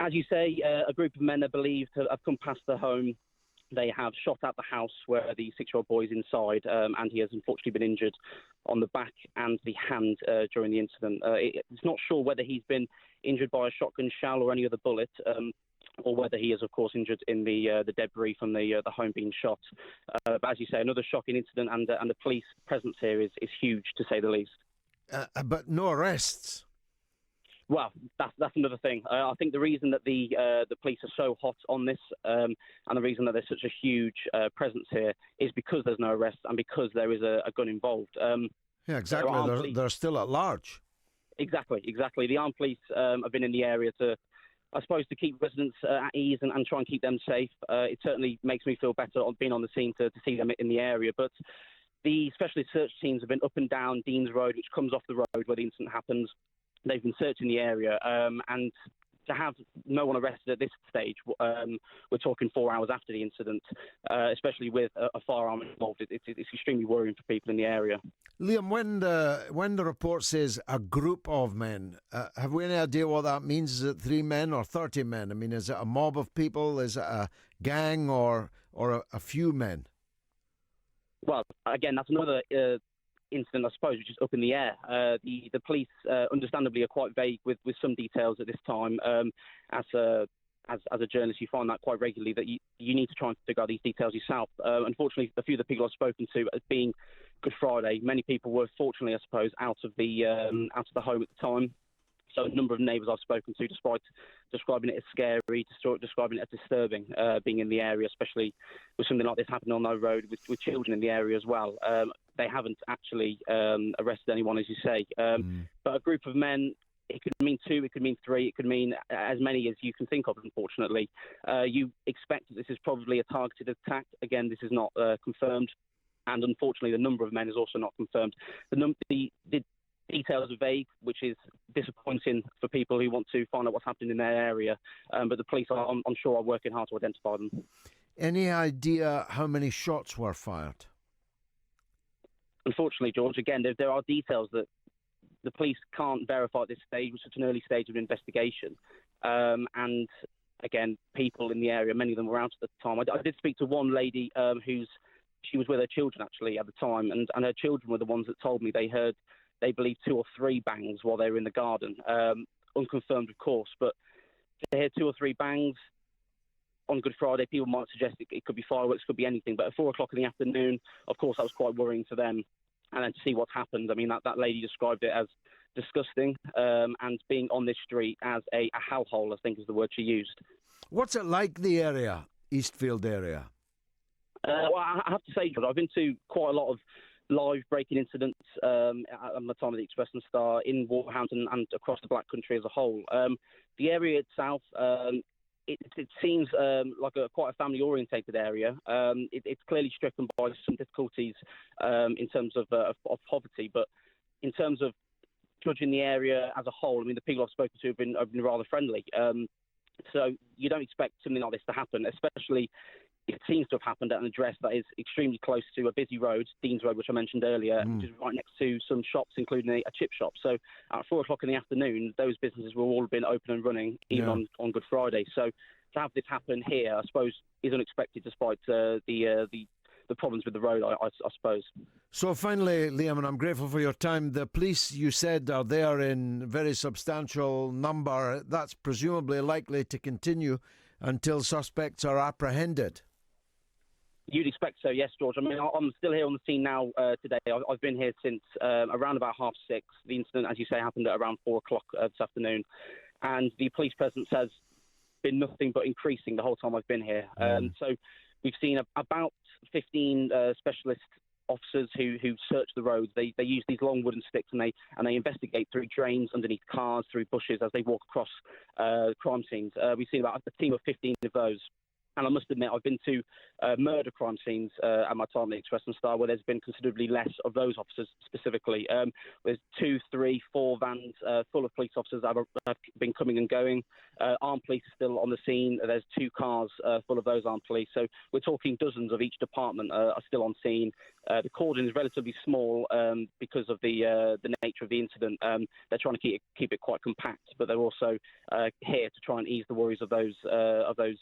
as you say, a group of men are believed to have come past the home. They have shot at the house where the 6-year-old boy is inside, and he has unfortunately been injured on the back and the hand during the incident. It's not sure whether he's been injured by a shotgun shell or any other bullet, or whether he is, of course, injured in the debris from the home being shot. But as you say, another shocking incident, and the police presence here is huge, to say the least. But no arrests. Well, that's another thing. I think the reason that the police are so hot on this, and the reason that there's such a huge presence here, is because there's no arrests and because there is a gun involved. Yeah, exactly. They're still at large. Exactly. The armed police have been in the area to, I suppose, to keep residents at ease and try and keep them safe. It certainly makes me feel better on being on the scene to see them in the area. But the specialist search teams have been up and down Dean's Road, which comes off the road where the incident happened. They've been searching the area, and to have no one arrested at this stage, we're talking 4 hours after the incident, especially with a firearm involved. It's extremely worrying for people in the area. Liam, when the report says a group of men, have we any idea what that means? Is it 3 men or 30 men? I mean, is it a mob of people? Is it a gang or a few men? Well, again, that's another incident, I suppose, which is up in the air. The police, understandably, are quite vague with some details at this time. As a journalist, you find that quite regularly, that you need to try and figure out these details yourself. Unfortunately, a few of the people I've spoken to, as being Good Friday, many people were, fortunately, I suppose, out of the home at the time. So a number of neighbours I've spoken to, despite describing it as scary, describing it as disturbing, being in the area, especially with something like this happening on their road with children in the area as well. They haven't actually arrested anyone, as you say. But a group of men, it could mean 2, it could mean 3, it could mean as many as you can think of, unfortunately. You expect that this is probably a targeted attack. Again, this is not confirmed. And unfortunately, the number of men is also not confirmed. The details are vague, which is disappointing for people who want to find out what's happening in their area. But the police, I'm sure, are working hard to identify them. Any idea how many shots were fired? Unfortunately, George, again, there are details that the police can't verify at this stage. It's such an early stage of investigation. And again, people in the area, many of them were out at the time. I did speak to one lady she was with her children, actually, at the time, and her children were the ones that told me they believed 2 or 3 bangs while they were in the garden. Unconfirmed, of course, but to hear 2 or 3 bangs on Good Friday, people might suggest it could be fireworks, could be anything. But at 4 o'clock in the afternoon, of course, that was quite worrying to them. And then to see what's happened, I mean, that lady described it as disgusting, and being on this street as a hellhole, I think is the word she used. What's it like, the area, Eastfield area? Well, I have to say, George, I've been to quite a lot of live breaking incidents at my time at the Express and Star in Wolverhampton and across the Black Country as a whole. The area itself, it seems like quite a family-orientated area. It's clearly stricken by some difficulties in terms of poverty, but in terms of judging the area as a whole, I mean, the people I've spoken to have been rather friendly. So you don't expect something like this to happen, especially it seems to have happened at an address that is extremely close to a busy road, Dean's Road, which I mentioned earlier, which is right next to some shops, including a chip shop. So at 4 o'clock in the afternoon, those businesses will all have been open and running, even on Good Friday. So to have this happen here, I suppose, is unexpected, despite the problems with the road, I suppose. So finally, Liam, and I'm grateful for your time, the police, you said, are there in very substantial number. That's presumably likely to continue until suspects are apprehended. You'd expect so, yes, George. I mean, I'm still here on the scene now today. I've been here since around about 6:30. The incident, as you say, happened at around 4 o'clock this afternoon. And the police presence has been nothing but increasing the whole time I've been here. So we've seen about 15 specialist officers who search the roads. They use these long wooden sticks and they investigate through drains, underneath cars, through bushes as they walk across crime scenes. We've seen about a team of 15 of those. And I must admit, I've been to murder crime scenes at my time at the Express and Star, where there's been considerably less of those officers specifically. There's 2, 3, 4 vans full of police officers that have been coming and going. Armed police are still on the scene. There's 2 cars full of those armed police. So we're talking dozens of each department are still on scene. The cordon is relatively small because of the nature of the incident. They're trying to keep it quite compact, but they're also here to try and ease the worries of those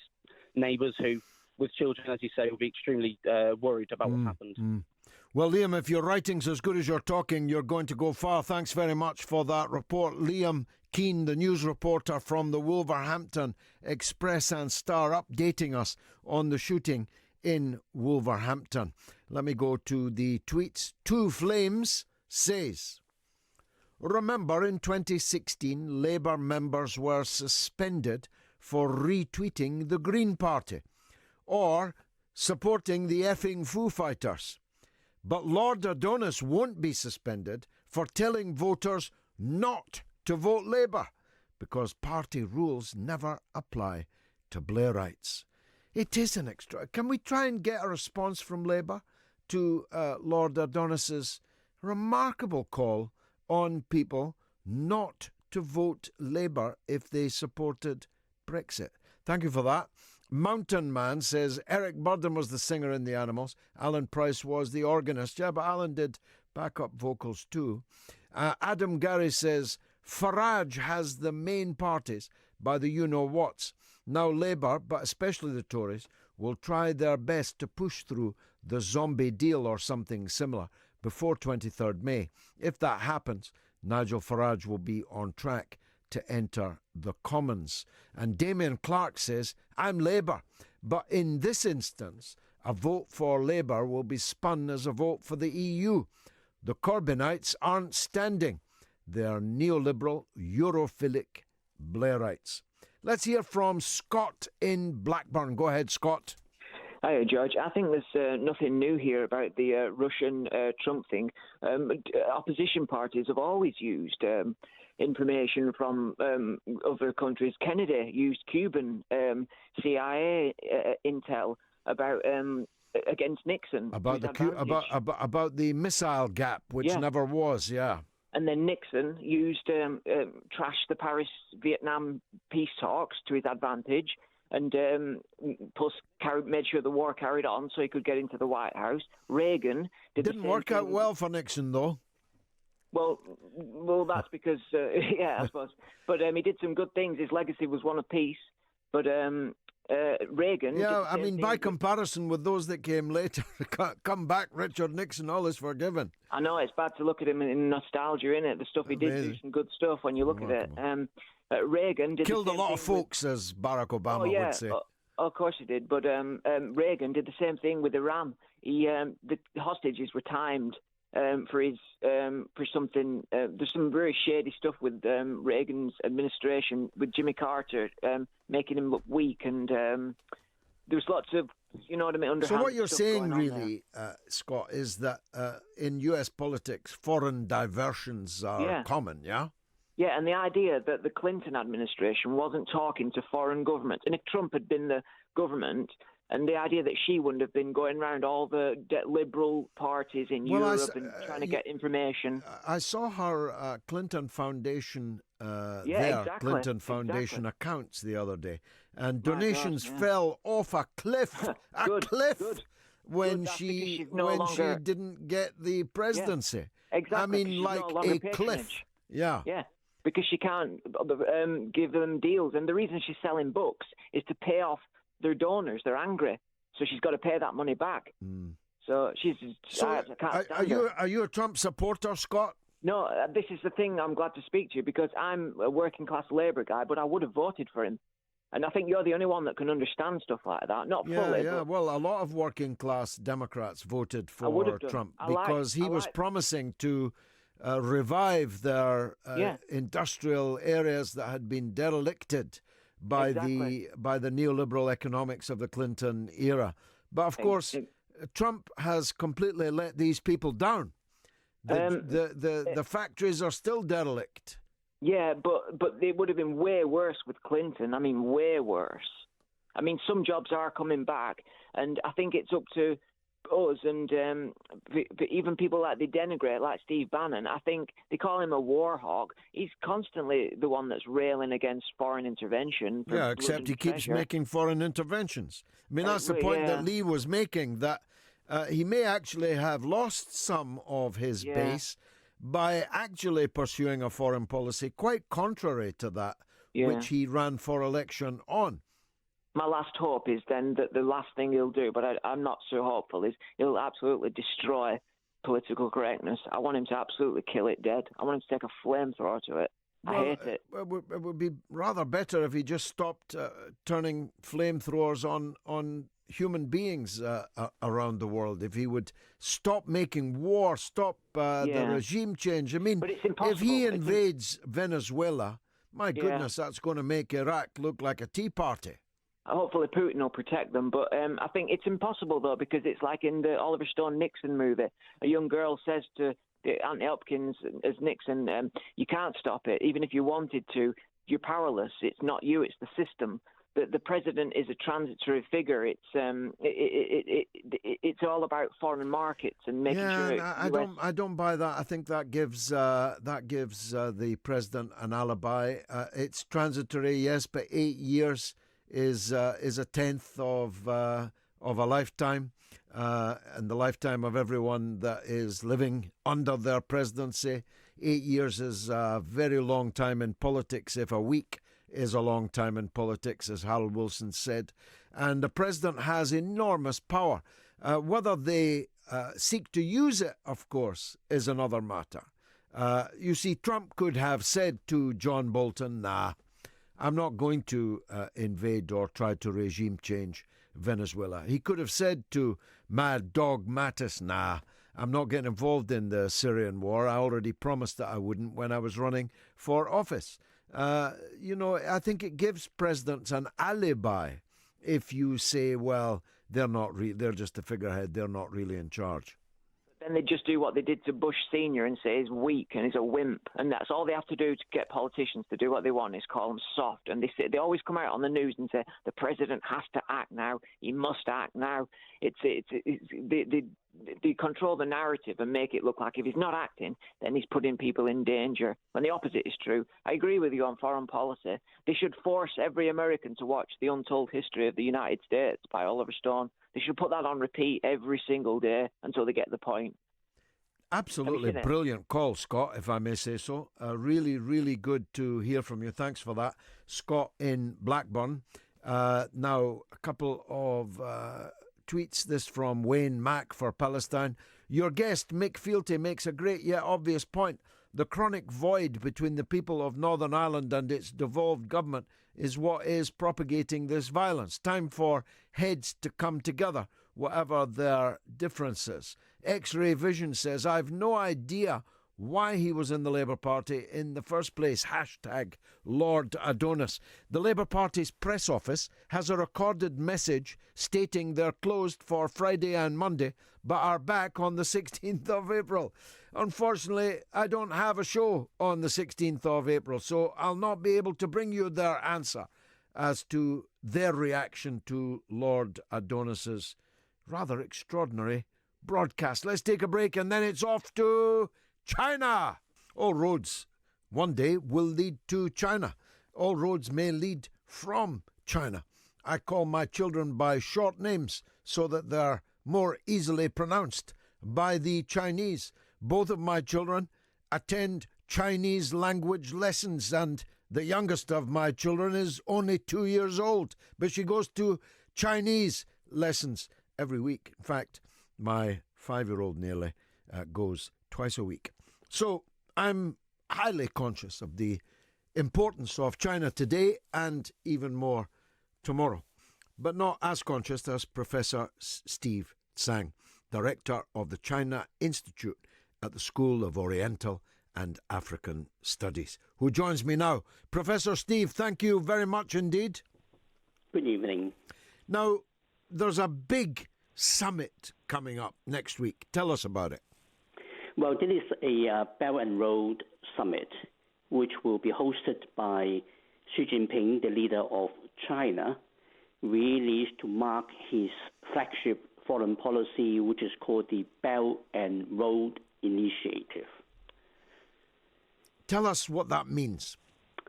neighbours who, with children, as you say, will be extremely worried about what happened. Well, Liam, if your writing's as good as you're talking, you're going to go far. Thanks very much for that report. Liam Keane, the news reporter from the Wolverhampton Express and Star, updating us on the shooting in Wolverhampton. Let me go to the tweets. Two Flames says, remember in 2016, Labour members were suspended for retweeting the Green Party or supporting the effing Foo Fighters. But Lord Adonis won't be suspended for telling voters not to vote Labour because party rules never apply to Blairites. It is an extra. Can we try and get a response from Labour to Lord Adonis's remarkable call on people not to vote Labour if they supported Brexit? Thank you for that. Mountain Man says Eric Burdon was the singer in The Animals. Alan Price was the organist. Yeah, but Alan did backup vocals too. Adam Gary says Farage has the main parties by the you-know-whats. Now Labour, but especially the Tories, will try their best to push through the zombie deal or something similar before 23rd May. If that happens, Nigel Farage will be on track to enter the Commons. And Damien Clark says, I'm Labour, but in this instance, a vote for Labour will be spun as a vote for the EU. The Corbynites aren't standing. They are neoliberal, Europhilic Blairites. Let's hear from Scott in Blackburn. Go ahead, Scott. Hi, George. I think there's nothing new here about the Russian Trump thing. Opposition parties have always used information from other countries. Kennedy used Cuban CIA intel about against Nixon about the missile gap, which never was. Yeah. And then Nixon used trashed the Paris-Vietnam peace talks to his advantage, and plus made sure the war carried on so he could get into the White House. Reagan didn't work out well for Nixon, though. Well, that's because I suppose. But he did some good things. His legacy was one of peace. But Reagan. Yeah, I mean, by comparison with those that came later, come back, Richard Nixon, all is forgiven. I know it's bad to look at him in nostalgia, innit? The stuff he did do some good stuff when you look at it. Reagan did killed a lot of folks, as Barack Obama would say. Of course he did, but Reagan did the same thing with Iran. The hostages were timed for his for something. There's some very shady stuff with Reagan's administration with Jimmy Carter, making him look weak, and there's lots of, you know what I mean. So what you're saying, really, Scott, is that in U.S. politics, foreign diversions are common, yeah. Yeah, and the idea that the Clinton administration wasn't talking to foreign governments, and if Trump had been the government, and the idea that she wouldn't have been going around all the liberal parties in Europe and trying to get information. I saw her Clinton Foundation, Clinton Foundation accounts the other day, and donations fell off a cliff, when she didn't get the presidency. Yeah, exactly. I mean, like a cliff. Yeah. Yeah. Because she can't give them deals. And the reason she's selling books is to pay off their donors. They're angry. So she's got to pay that money back. Mm. So she's... Are you a Trump supporter, Scott? No, this is the thing. I'm glad to speak to you because I'm a working-class Labour guy, but I would have voted for him. And I think you're the only one that can understand stuff like that. Not fully. Yeah, well, a lot of working-class Democrats voted for Trump because he was promising to... revive their industrial areas that had been derelicted by the neoliberal economics of the Clinton era. But of course, Trump has completely let these people down. The factories are still derelict. Yeah, but it would have been way worse with Clinton. I mean, way worse. I mean, some jobs are coming back, and I think it's up to us and even people like they denigrate, like Steve Bannon. I think they call him a war hawk. He's constantly the one that's railing against foreign intervention. Yeah, except he keeps making foreign interventions. I mean, that's the point that Lee was making, that he may actually have lost some of his base by actually pursuing a foreign policy quite contrary to that which he ran for election on. My last hope is then that the last thing he'll do, but I'm not so hopeful, is he'll absolutely destroy political correctness. I want him to absolutely kill it dead. I want him to take a flamethrower to it. I hate it. It would be rather better if he just stopped turning flamethrowers on human beings around the world. If he would stop making war, stop the regime change. I mean, if he invades Venezuela, my goodness, that's going to make Iraq look like a tea party. Hopefully Putin will protect them, but I think it's impossible, though, because it's like in the Oliver Stone Nixon movie. A young girl says to Anthony Hopkins as Nixon, you can't stop it. Even if you wanted to, you're powerless. It's not you, it's the system. the president is a transitory figure. It's all about foreign markets and making sure. I don't buy that. I think that gives the president an alibi. It's transitory, yes, but 8 years is a tenth of a lifetime, and the lifetime of everyone that is living under their presidency. 8 years is a very long time in politics. If a week is a long time in politics, as Harold Wilson said. And the president has enormous power. Whether they seek to use it, of course, is another matter. You see, Trump could have said to John Bolton, nah, I'm not going to invade or try to regime change Venezuela. He could have said to Mad Dog Mattis, nah, I'm not getting involved in the Syrian war. I already promised that I wouldn't when I was running for office. I think it gives presidents an alibi if you say, well, they're just a figurehead, they're not really in charge. Then they just do what they did to Bush Sr. and say he's weak and he's a wimp. And that's all they have to do to get politicians to do what they want is call them soft. And they always come out on the news and say, the president has to act now. He must act now. They control the narrative and make it look like if he's not acting, then he's putting people in danger. When the opposite is true. I agree with you on foreign policy. They should force every American to watch The Untold History of the United States by Oliver Stone. They should put that on repeat every single day until they get the point. Absolutely brilliant call, Scott, if I may say so. Really, really good to hear from you. Thanks for that, Scott in Blackburn. Now, a couple of tweets. This from Wayne Mack for Palestine. Your guest, Mick Fealty, makes a great yet obvious point. The chronic void between the people of Northern Ireland and its devolved government is what is propagating this violence. Time for heads to come together, whatever their differences. X-Ray Vision says, I've no idea why he was in the Labour Party in the first place. Hashtag Lord Adonis. The Labour Party's press office has a recorded message stating they're closed for Friday and Monday, but are back on the 16th of April. Unfortunately, I don't have a show on the 16th of April, so I'll not be able to bring you their answer as to their reaction to Lord Adonis's rather extraordinary broadcast. Let's take a break and then it's off to China. All roads one day will lead to China. All roads may lead from China. I call my children by short names so that they're more easily pronounced by the Chinese. Both of my children attend Chinese language lessons, and the youngest of my children is only 2 years old, but she goes to Chinese lessons every week. In fact, my 5-year-old nearly goes twice a week. So I'm highly conscious of the importance of China today and even more tomorrow, but not as conscious as Professor Steve Tsang, Director of the China Institute at the School of Oriental and African Studies, who joins me now. Professor Steve, thank you very much indeed. Good evening. Now, there's a big summit coming up next week. Tell us about it. Well, this is a Belt and Road Summit, which will be hosted by Xi Jinping, the leader of China, really to mark his flagship foreign policy, which is called the Belt and Road Initiative. Tell us what that means.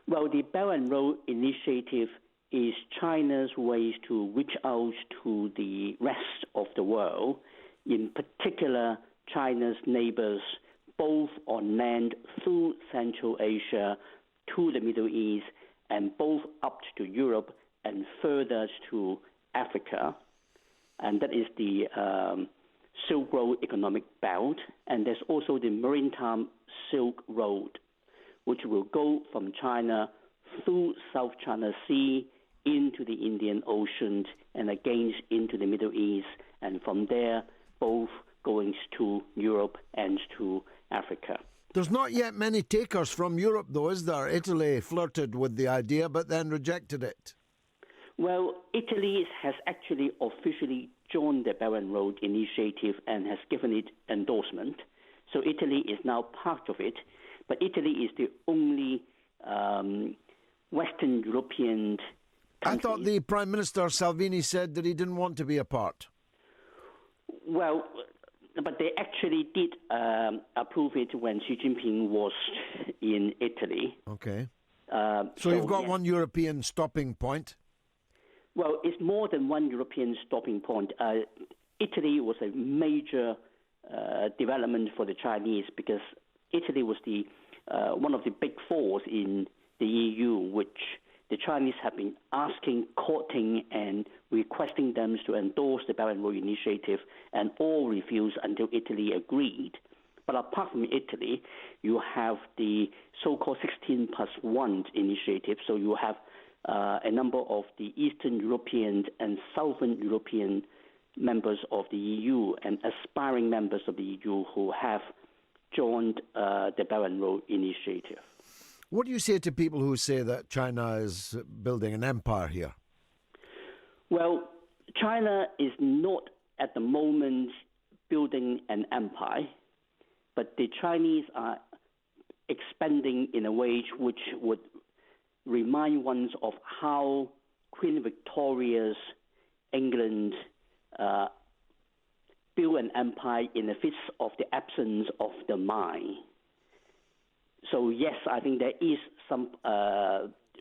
Well, the Belt and Road Initiative is China's ways to reach out to the rest of the world, in particular China's neighbors, both on land through Central Asia to the Middle East, and both up to Europe and further to Africa. And that is the Silk Road Economic Belt. And there's also the Maritime Silk Road, which will go from China through South China Sea into the Indian Ocean and again into the Middle East, and from there both going to Europe and to Africa. There's not yet many takers from Europe, though, is there? Italy flirted with the idea but then rejected it. Well, Italy has actually officially joined the Belt and Road Initiative and has given it endorsement. So Italy is now part of it. But Italy is the only Western European I thought the Prime Minister Salvini said that he didn't want to be a part. Well, but they actually did approve it when Xi Jinping was in Italy. Okay. So you've got one European stopping point. Well, it's more than one European stopping point. Italy was a major development for the Chinese because Italy was the one of the big fours in the EU, which the Chinese have been asking, courting, and requesting them to endorse the Belt and Road Initiative, and all refused until Italy agreed. But apart from Italy, you have the so-called 16+1 initiative. So you have a number of the Eastern European and Southern European members of the EU and aspiring members of the EU who have joined the Belt and Road Initiative. What do you say to people who say that China is building an empire here? Well, China is not at the moment building an empire, but the Chinese are expanding in a way which would remind one of how Queen Victoria's England built an empire in the face of the absence of the mind. So yes, I think there is some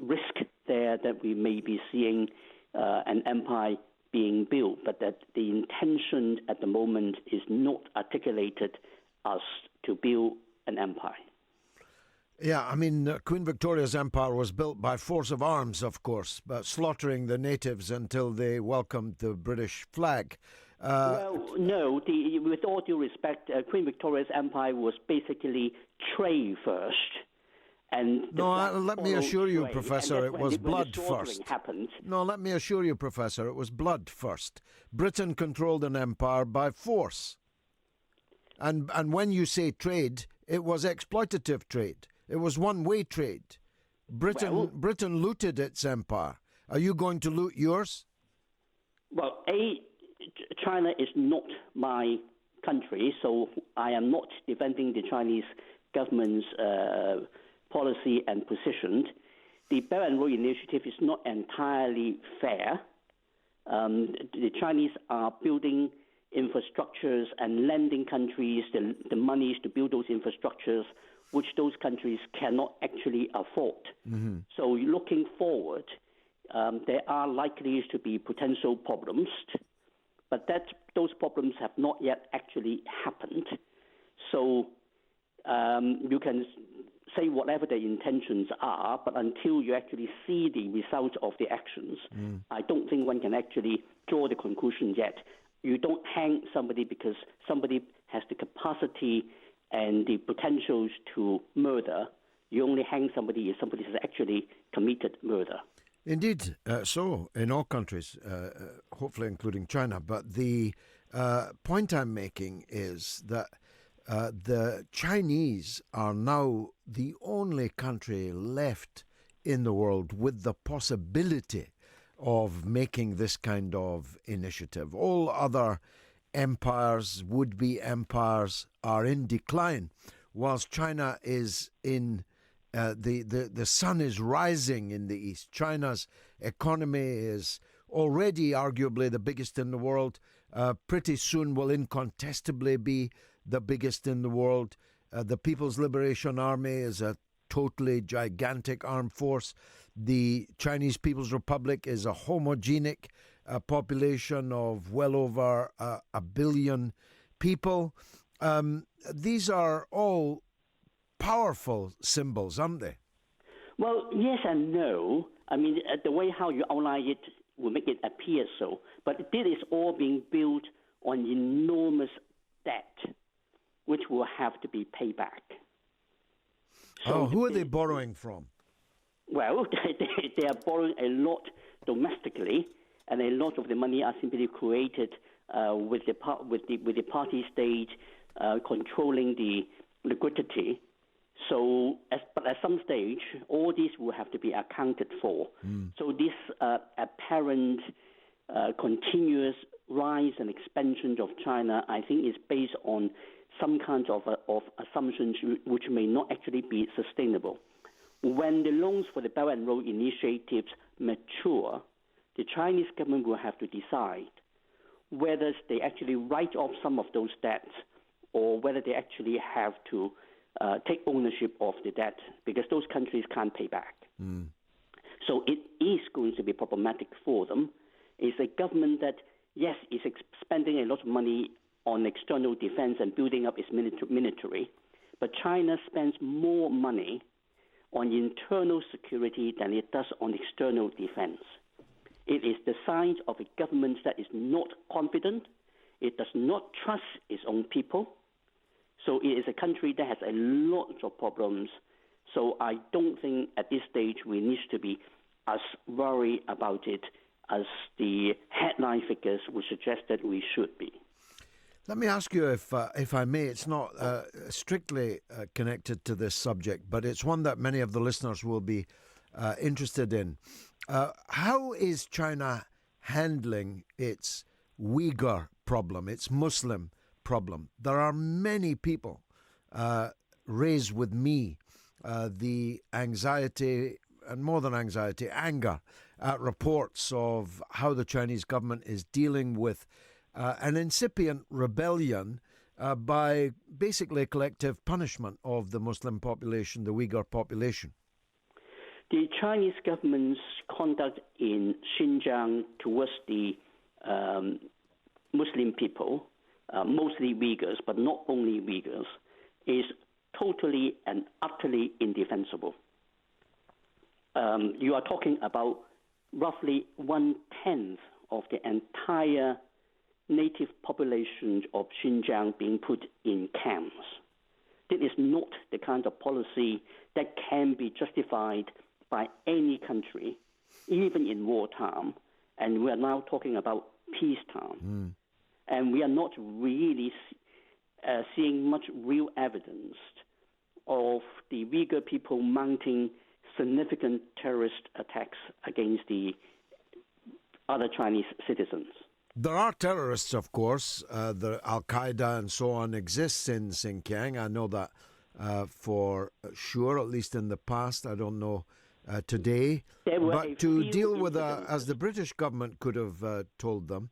risk there that we may be seeing an empire being built, but that the intention at the moment is not articulated as to build an empire. Yeah, I mean, Queen Victoria's empire was built by force of arms, of course, but slaughtering the natives until they welcomed the British flag. Well, no, with all due respect, Queen Victoria's empire was basically trade first. And let me assure you, trade, Professor, it was blood first. Happened. No, let me assure you, Professor, it was blood first. Britain controlled an empire by force. And when you say trade, it was exploitative trade. It was one-way trade. Britain looted its empire. Are you going to loot yours? Well, China is not my country, so I am not defending the Chinese government's policy and position. The Belt and Road Initiative is not entirely fair. The Chinese are building infrastructures and lending countries the monies to build those infrastructures, which those countries cannot actually afford. Mm-hmm. So looking forward, there are likely to be potential problems, but those problems have not yet actually happened. So you can say whatever the intentions are, but until you actually see the result of the actions, I don't think one can actually draw the conclusion yet. You don't hang somebody because somebody has the capacity and the potentials to murder. You only hang somebody if somebody has actually committed murder. Indeed, so in all countries, hopefully including China. But the point I'm making is that the Chinese are now the only country left in the world with the possibility of making this kind of initiative. All other empires, would-be empires, are in decline, whilst China is in the sun is rising in the east. China's economy is already arguably the biggest in the world. Pretty soon will incontestably be the biggest in the world. The People's Liberation Army is a totally gigantic armed force. The Chinese People's Republic is a homogenic population of well over 1 billion people. These are all powerful symbols, aren't they? Well, yes and no. I mean, the way how you outline it will make it appear so. But this is all being built on enormous debt, which will have to be paid back. So who are they borrowing from? Well, they are borrowing a lot domestically, and a lot of the money are simply created with the party state controlling the liquidity. So, but at some stage, all these will have to be accounted for. So this apparent continuous rise and expansion of China, I think, is based on some kinds of assumptions which may not actually be sustainable. When the loans for the Belt and Road initiatives mature, the Chinese government will have to decide whether they actually write off some of those debts or whether they actually have to take ownership of the debt because those countries can't pay back. So it is going to be problematic for them. It's a government that, yes, is spending a lot of money on external defense and building up its military, but China spends more money on internal security than it does on external defense. It is the sign of a government that is not confident. It does not trust its own people. So it is a country that has a lot of problems. So I don't think at this stage we need to be as worried about it as the headline figures would suggest that we should be. Let me ask you, if I may, it's not strictly connected to this subject, but it's one that many of the listeners will be interested in. How is China handling its Uyghur problem, its Muslim problem? There are many people raised with me the anxiety, and more than anxiety, anger at reports of how the Chinese government is dealing with an incipient rebellion by basically collective punishment of the Muslim population, the Uyghur population. The Chinese government's conduct in Xinjiang towards the Muslim people, mostly Uyghurs, but not only Uyghurs, is totally and utterly indefensible. You are talking about roughly 1/10 of the entire native population of Xinjiang being put in camps. This is not the kind of policy that can be justified by any country, even in wartime. And we are now talking about peacetime. And we are not really seeing much real evidence of the Uyghur people mounting significant terrorist attacks against the other Chinese citizens. There are terrorists, of course. The Al-Qaeda and so on exists in Xinjiang. I know that for sure, at least in the past. I don't know today. But to deal with, as the British government could have told them,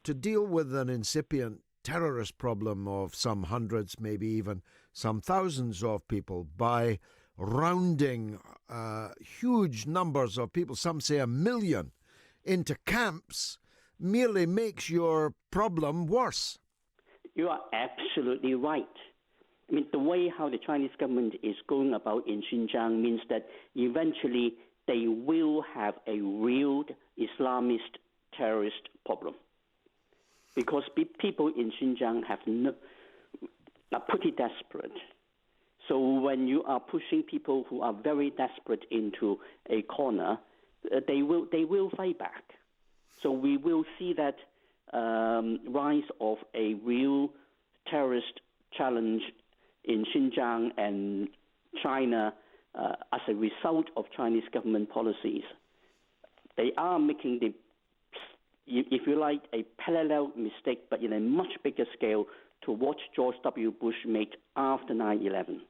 to deal with an incipient terrorist problem of some hundreds, maybe even some thousands of people by rounding huge numbers of people, some say 1 million, into camps, merely makes your problem worse. You are absolutely right. I mean, the way how the Chinese government is going about in Xinjiang means that eventually they will have a real Islamist terrorist problem. Because people in Xinjiang are pretty desperate. So when you are pushing people who are very desperate into a corner, they will fight back. So we will see that rise of a real terrorist challenge in Xinjiang and China as a result of Chinese government policies. They are making if you like, a parallel mistake, but in a much bigger scale to what George W. Bush made after 9/11.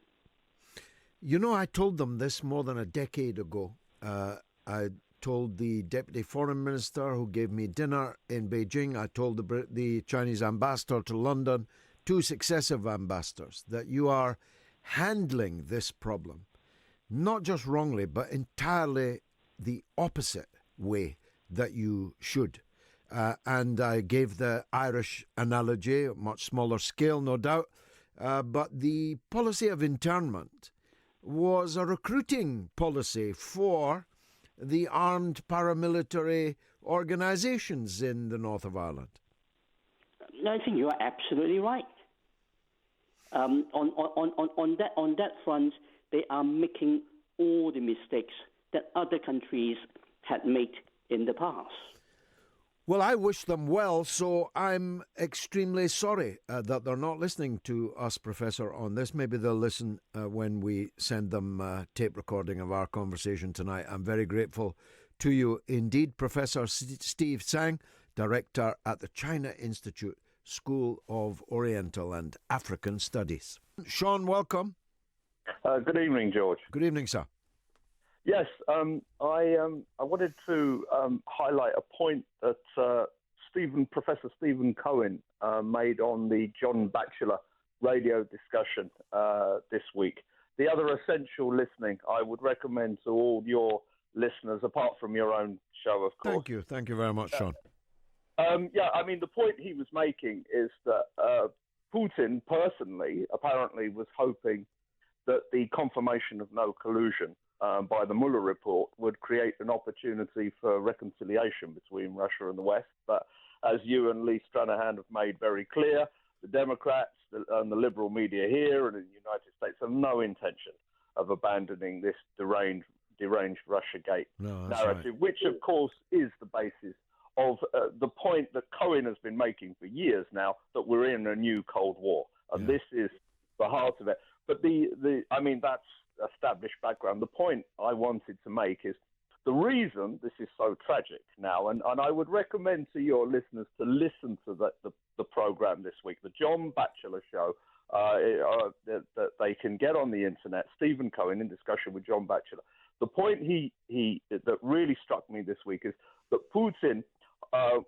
You know, I told them this more than a decade ago. I told the deputy foreign minister who gave me dinner in Beijing. I told the Chinese ambassador to London, 2 successive ambassadors, that you are handling this problem, not just wrongly, but entirely the opposite way that you should. And I gave the Irish analogy, much smaller scale, no doubt, but the policy of internment was a recruiting policy for the armed paramilitary organizations in the north of Ireland. I think you are absolutely right. On that front, they are making all the mistakes that other countries had made in the past. Well, I wish them well, so I'm extremely sorry that they're not listening to us, Professor, on this. Maybe they'll listen when we send them a tape recording of our conversation tonight. I'm very grateful to you indeed, Professor Steve Tsang, Director at the China Institute School of Oriental and African Studies. Sean, welcome. Good evening, George. Good evening, sir. Yes, I wanted to highlight a point that Professor Stephen Cohen made on the John Batchelor radio discussion this week. The other essential listening I would recommend to all your listeners, apart from your own show, of course. Thank you very much, Sean. The point he was making is that Putin personally apparently was hoping that the confirmation of no collusion by the Mueller report would create an opportunity for reconciliation between Russia and the West. But as you and Lee Stranahan have made very clear, the Democrats and the liberal media here and in the United States have no intention of abandoning this deranged Russiagate narrative, right. Which, of course, is the basis of the point that Cohen has been making for years now, that we're in a new Cold War. And this is the heart of it. But that's established background. The point I wanted to make is the reason this is so tragic now, and I would recommend to your listeners to listen to the program this week, the John Batchelor Show, that they can get on the internet. Stephen Cohen in discussion with John Batchelor. The point that really struck me this week is that Putin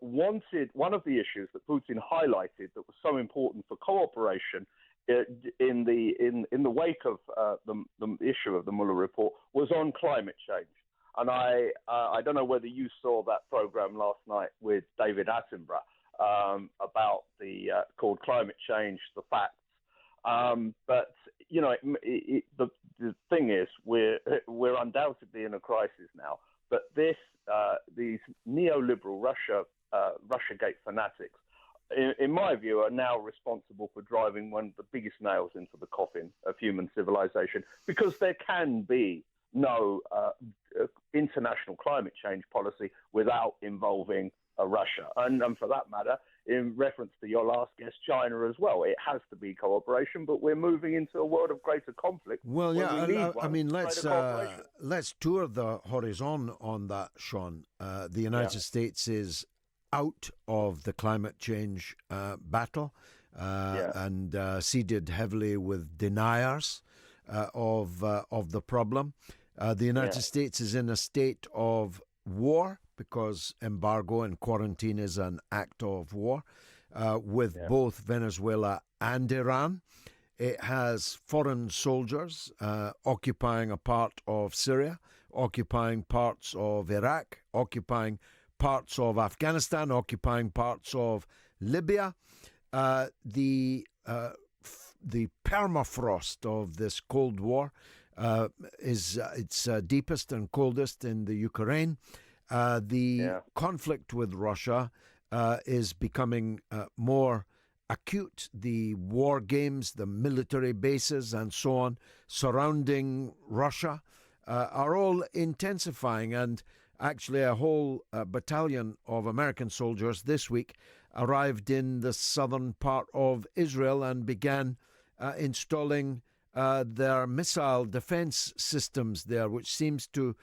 wanted, one of the issues that Putin highlighted that was so important for cooperation in the wake of the issue of the Mueller report was on climate change. And I don't know whether you saw that program last night with David Attenborough about called Climate Change, the Facts. But you know, the thing is, we're undoubtedly in a crisis now. But these neoliberal Russiagate fanatics, in my view, are now responsible for driving one of the biggest nails into the coffin of human civilization, because there can be no international climate change policy without involving Russia. And for that matter, in reference to your last guest, China as well. It has to be cooperation, but we're moving into a world of greater conflict. Well, let's tour the horizon on that, Sean. The United States is out of the climate change battle and seeded heavily with deniers of the problem. The United States is in a state of war because embargo and quarantine is an act of war with both Venezuela and Iran. It has foreign soldiers occupying a part of Syria, occupying parts of Iraq, occupying parts of Afghanistan, occupying parts of Libya. The permafrost of this Cold War is its deepest and coldest in the Ukraine. The conflict with Russia is becoming more acute. The war games, the military bases and so on surrounding Russia are all intensifying, and actually a whole battalion of American soldiers this week arrived in the southern part of Israel and began installing their missile defense systems there, which seems to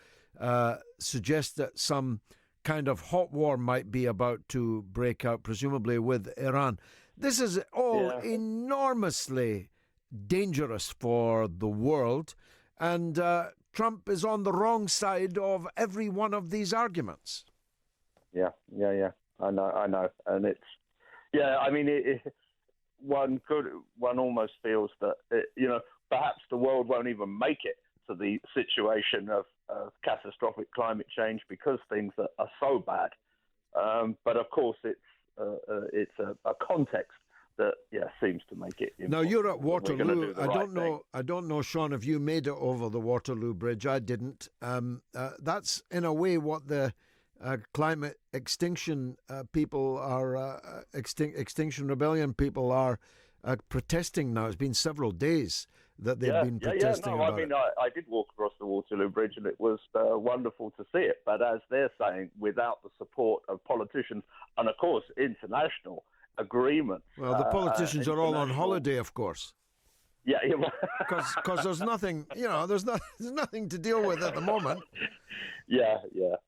suggest that some kind of hot war might be about to break out, presumably with Iran. This is all enormously dangerous for the world, and Trump is on the wrong side of every one of these arguments. Yeah. I know, and it's one almost feels that perhaps the world won't even make it to the situation of catastrophic climate change because things are so bad. But of course, it's a context that seems to make it important. Now you're at Waterloo. I don't know, Sean, if you made it over the Waterloo Bridge. I didn't. That's in a way what the climate extinction people are Extinction Rebellion people are protesting now. It's been several days that they've been protesting about it. I did walk across the Waterloo Bridge and it was wonderful to see it. But as they're saying, without the support of politicians and, of course, international agreement. Well, the politicians are all on holiday, of course. Yeah, because there's nothing, there's nothing to deal with at the moment. Yeah.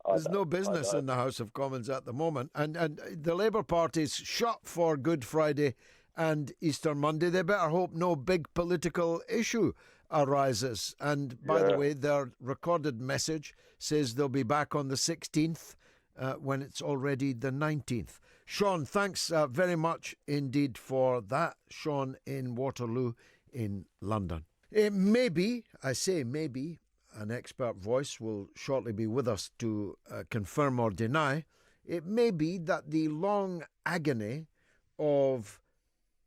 There's no business in the House of Commons at the moment, and the Labour Party's shut for Good Friday and Easter Monday. They better hope no big political issue arises. And by the way, their recorded message says they'll be back on the 16th when it's already the 19th. Sean, thanks very much indeed for that. Sean in Waterloo in London. It may be, I say maybe, an expert voice will shortly be with us to confirm or deny. It may be that the long agony of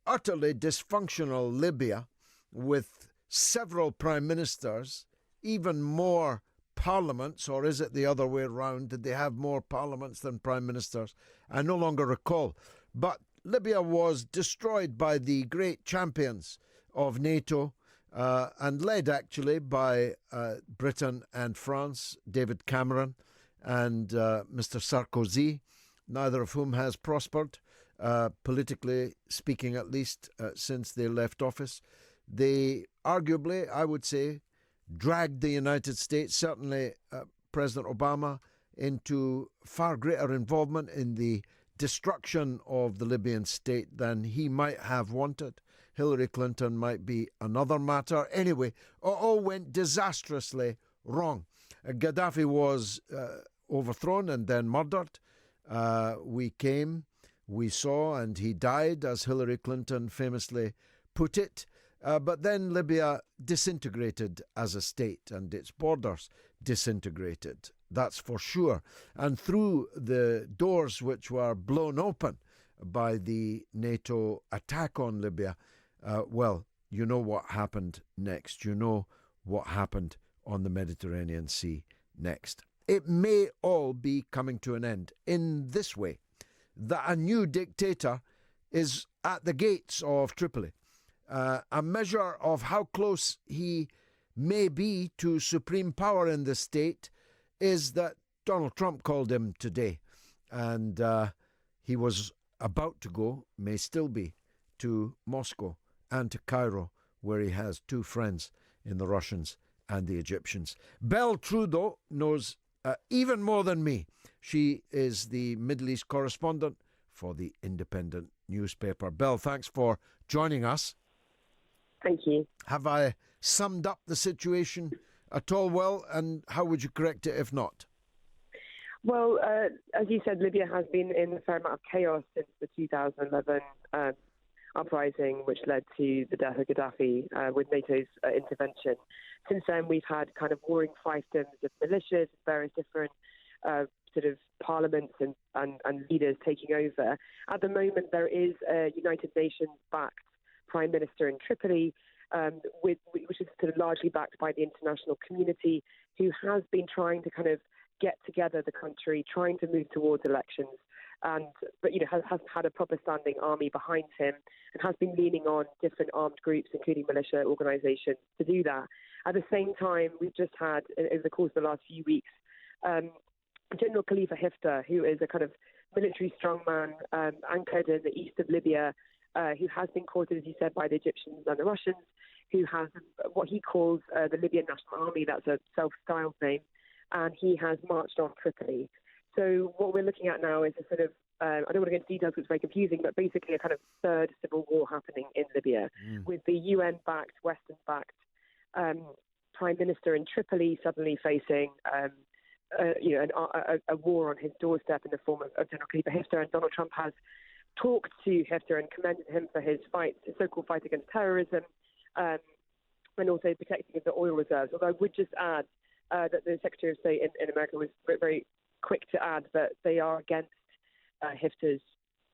utterly dysfunctional Libya, with several prime ministers, even more parliaments, or is it the other way around? Did they have more parliaments than prime ministers? I no longer recall. But Libya was destroyed by the great champions of NATO, and led actually by Britain and France, David Cameron and Mr. Sarkozy, neither of whom has prospered, politically speaking at least, since they left office. They arguably, I would say, dragged the United States, certainly President Obama, into far greater involvement in the destruction of the Libyan state than he might have wanted. Hillary Clinton might be another matter. Anyway, all went disastrously wrong. Gaddafi was overthrown and then murdered. We came, we saw, and he died, as Hillary Clinton famously put it. But then Libya disintegrated as a state, and its borders disintegrated, that's for sure. And through the doors which were blown open by the NATO attack on Libya, well, you know what happened next. You know what happened on the Mediterranean Sea next. It may all be coming to an end in this way, that a new dictator is at the gates of Tripoli. A measure of how close he may be to supreme power in the state is that Donald Trump called him today, and he was about to go, may still be, to Moscow and to Cairo, where he has two friends in the Russians and the Egyptians. Belle Trudeau knows even more than me. She is the Middle East correspondent for the Independent newspaper. Belle, thanks for joining us. Thank you. Have I summed up the situation at all well, and how would you correct it if not? Well, as you said, Libya has been in a fair amount of chaos since the 2011 uprising, which led to the death of Gaddafi with NATO's intervention. Since then, we've had kind of warring fiefdoms of militias, various different sort of parliaments and leaders taking over. At the moment, there is a United Nations-backed Prime Minister in Tripoli, which is sort of largely backed by the international community, who has been trying to kind of get together the country, trying to move towards elections, but has had a proper standing army behind him, and has been leaning on different armed groups, including militia organisations, to do that. At the same time, we've just had, over the course of the last few weeks, General Khalifa Haftar, who is a kind of military strongman anchored in the east of Libya, who has been courted, as you said, by the Egyptians and the Russians, who has what he calls the Libyan National Army. That's a self-styled name. And he has marched on Tripoli. So what we're looking at now is a sort of, I don't want to get into details because it's very confusing, but basically a kind of third civil war happening in Libya, with the UN-backed, Western-backed Prime Minister in Tripoli suddenly facing a war on his doorstep in the form of General Khalifa Haftar. And Donald Trump has talked to Haftar and commended him for his so-called fight against terrorism, and also protecting of the oil reserves. Although I would just add that the Secretary of State in America was very quick to add that they are against Haftar's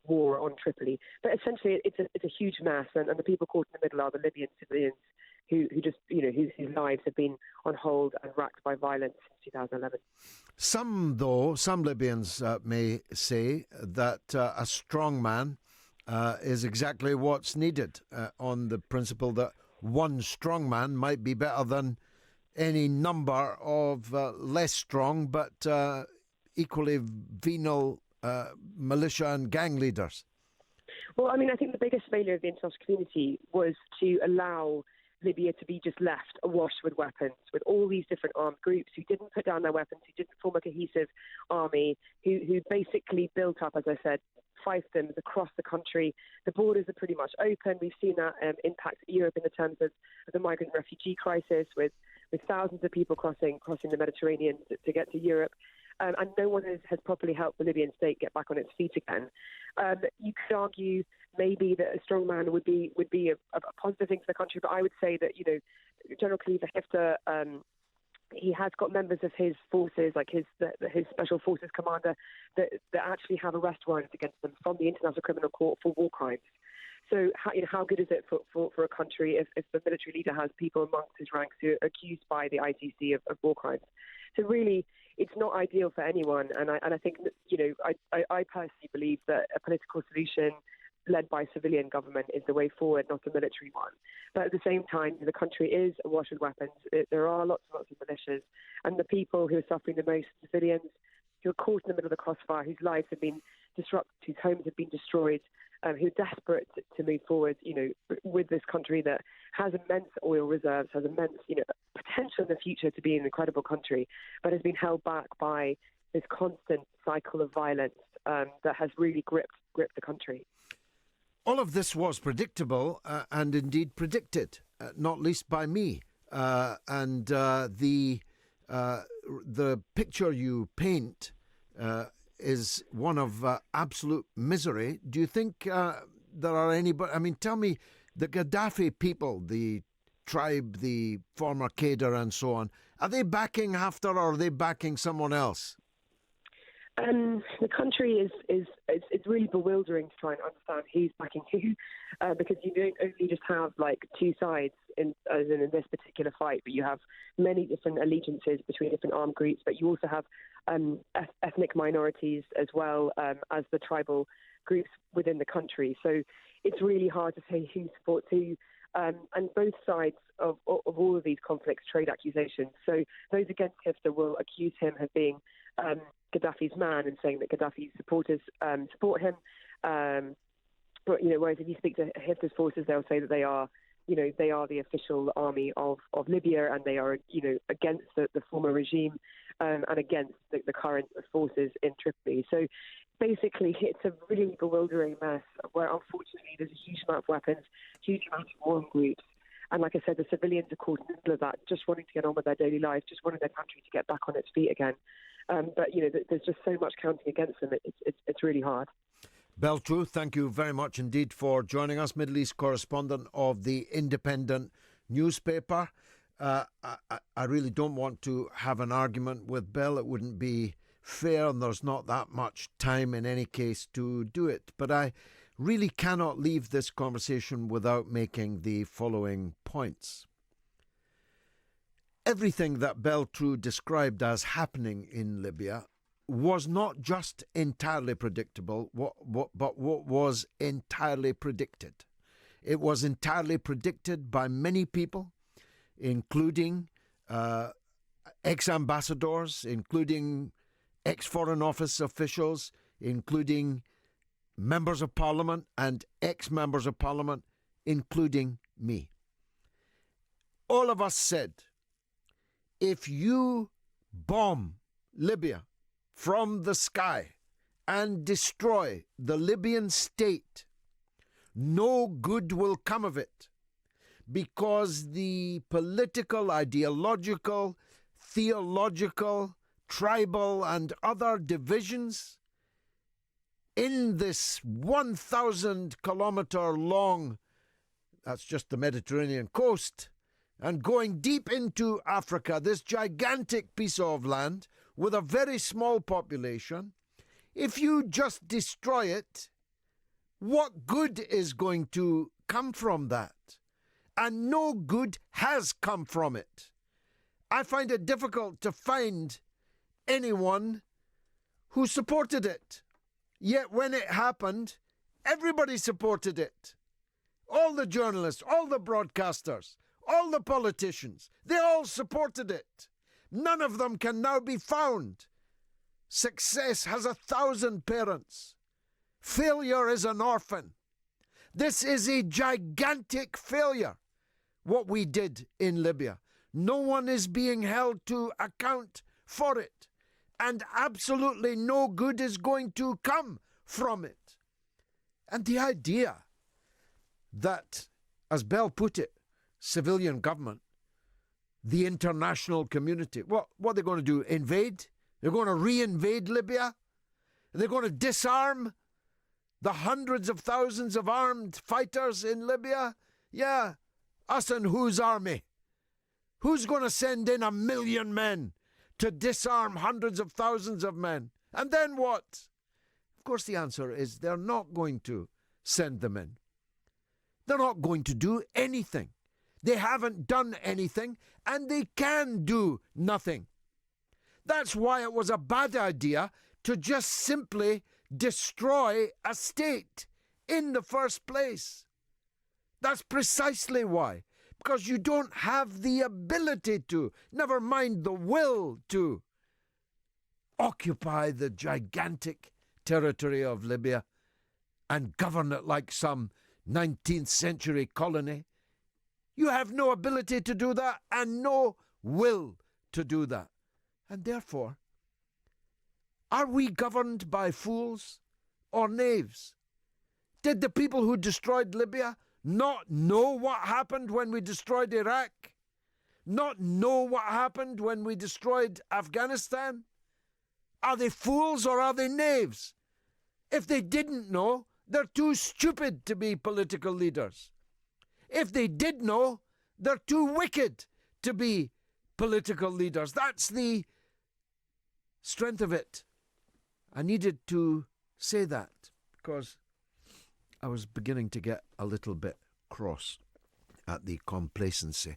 war on Tripoli. But essentially, it's a huge mess, and the people caught in the middle are the Libyan civilians who just, whose lives have been on hold and racked by violence since 2011. Some Libyans may say that a strong man is exactly what's needed, on the principle that one strong man might be better than any number of less strong but equally venal militia and gang leaders. Well, I mean, I think the biggest failure of the international community was to allow Libya to be just left awash with weapons, with all these different armed groups who didn't put down their weapons, who didn't form a cohesive army, who basically built up, as I said, fiefdoms across the country. The borders are pretty much open. We've seen that impact Europe in the terms of the migrant refugee crisis, with thousands of people crossing the Mediterranean to get to Europe. And no one has properly helped the Libyan state get back on its feet again. You could argue maybe that a strong man would be a positive thing for the country, but I would say that, you know, General Khalifa Haftar, he has got members of his forces, like his special forces commander, that actually have arrest warrants against them from the International Criminal Court for war crimes. So how good is it for a country if the military leader has people amongst his ranks who are accused by the ICC of war crimes? So really, it's not ideal for anyone. And I think that, you know, I personally believe that a political solution led by civilian government is the way forward, not a military one. But at the same time, the country is awash with weapons. There are lots and lots of militias, and the people who are suffering the most, civilians who are caught in the middle of the crossfire, whose lives have been disrupted, whose homes have been destroyed, who are desperate to move forward, you know, with this country that has immense oil reserves, has immense, you know, potential in the future to be an incredible country, but has been held back by this constant cycle of violence that has really gripped the country. All of this was predictable and indeed predicted, not least by me. The picture you paint is one of absolute misery. Do you think there are anybody? I mean, tell me, the Gaddafi people, the tribe, the former Qaeda and so on, are they backing Haftar or are they backing someone else? The country is it's really bewildering to try and understand who's backing who, because you don't only just have like two sides in this particular fight, but you have many different allegiances between different armed groups. But you also have ethnic minorities as well as the tribal groups within the country. So it's really hard to say who supports who. And both sides of all of these conflicts trade accusations. So those against Haftar will accuse him of being Gaddafi's man and saying that Gaddafi's supporters support him. But, you know, whereas if you speak to Haftar's forces, they'll say that they are the official army of Libya, and they are, you know, against the former regime and against the current forces in Tripoli. So basically, it's a really bewildering mess where, unfortunately, there's a huge amount of weapons, huge amount of armed groups. And like I said, the civilians are caught in the middle of that, just wanting to get on with their daily lives, just wanting their country to get back on its feet again. But, you know, there's just so much counting against them. It's really hard. Beltru, thank you very much indeed for joining us, Middle East correspondent of the Independent newspaper. I really don't want to have an argument with Bell. It wouldn't be fair, and there's not that much time in any case to do it. But I really cannot leave this conversation without making the following points. Everything that Beltru described as happening in Libya was not just entirely predictable, but what was entirely predicted. It was entirely predicted by many people, including ex-ambassadors, including ex-Foreign Office officials, including members of Parliament and ex-members of Parliament, including me. All of us said, if you bomb Libya from the sky and destroy the Libyan state, no good will come of it, because the political, ideological, theological, tribal and other divisions in this 1,000-kilometre long, that's just the Mediterranean coast, and going deep into Africa, this gigantic piece of land with a very small population, if you just destroy it, what good is going to come from that? And no good has come from it. I find it difficult to find anyone who supported it. Yet when it happened, everybody supported it. All the journalists, all the broadcasters, all the politicians, they all supported it. None of them can now be found. Success has 1,000 parents. Failure is an orphan. This is a gigantic failure. what we did in Libya. No one is being held to account for it. And absolutely no good is going to come from it. And the idea that, as Bell put it, civilian government, the international community, what are they going to do? Invade? They're going to re-invade Libya? They're going to disarm the hundreds of thousands of armed fighters in Libya? Yeah, us and whose army? Who's going to send in 1 million men to disarm hundreds of thousands of men? And then what? Of course, the answer is they're not going to send them in. They're not going to do anything. They haven't done anything, and they can do nothing. That's why it was a bad idea to just simply destroy a state in the first place. That's precisely why. Because you don't have the ability to, never mind the will to, occupy the gigantic territory of Libya and govern it like some 19th century colony. You have no ability to do that and no will to do that. And therefore, are we governed by fools or knaves? Did the people who destroyed Libya not know what happened when we destroyed Iraq? Not know what happened when we destroyed Afghanistan? Are they fools or are they knaves? If they didn't know, they're too stupid to be political leaders. If they did know, they're too wicked to be political leaders. That's the strength of it. I needed to say that because I was beginning to get a little bit cross at the complacency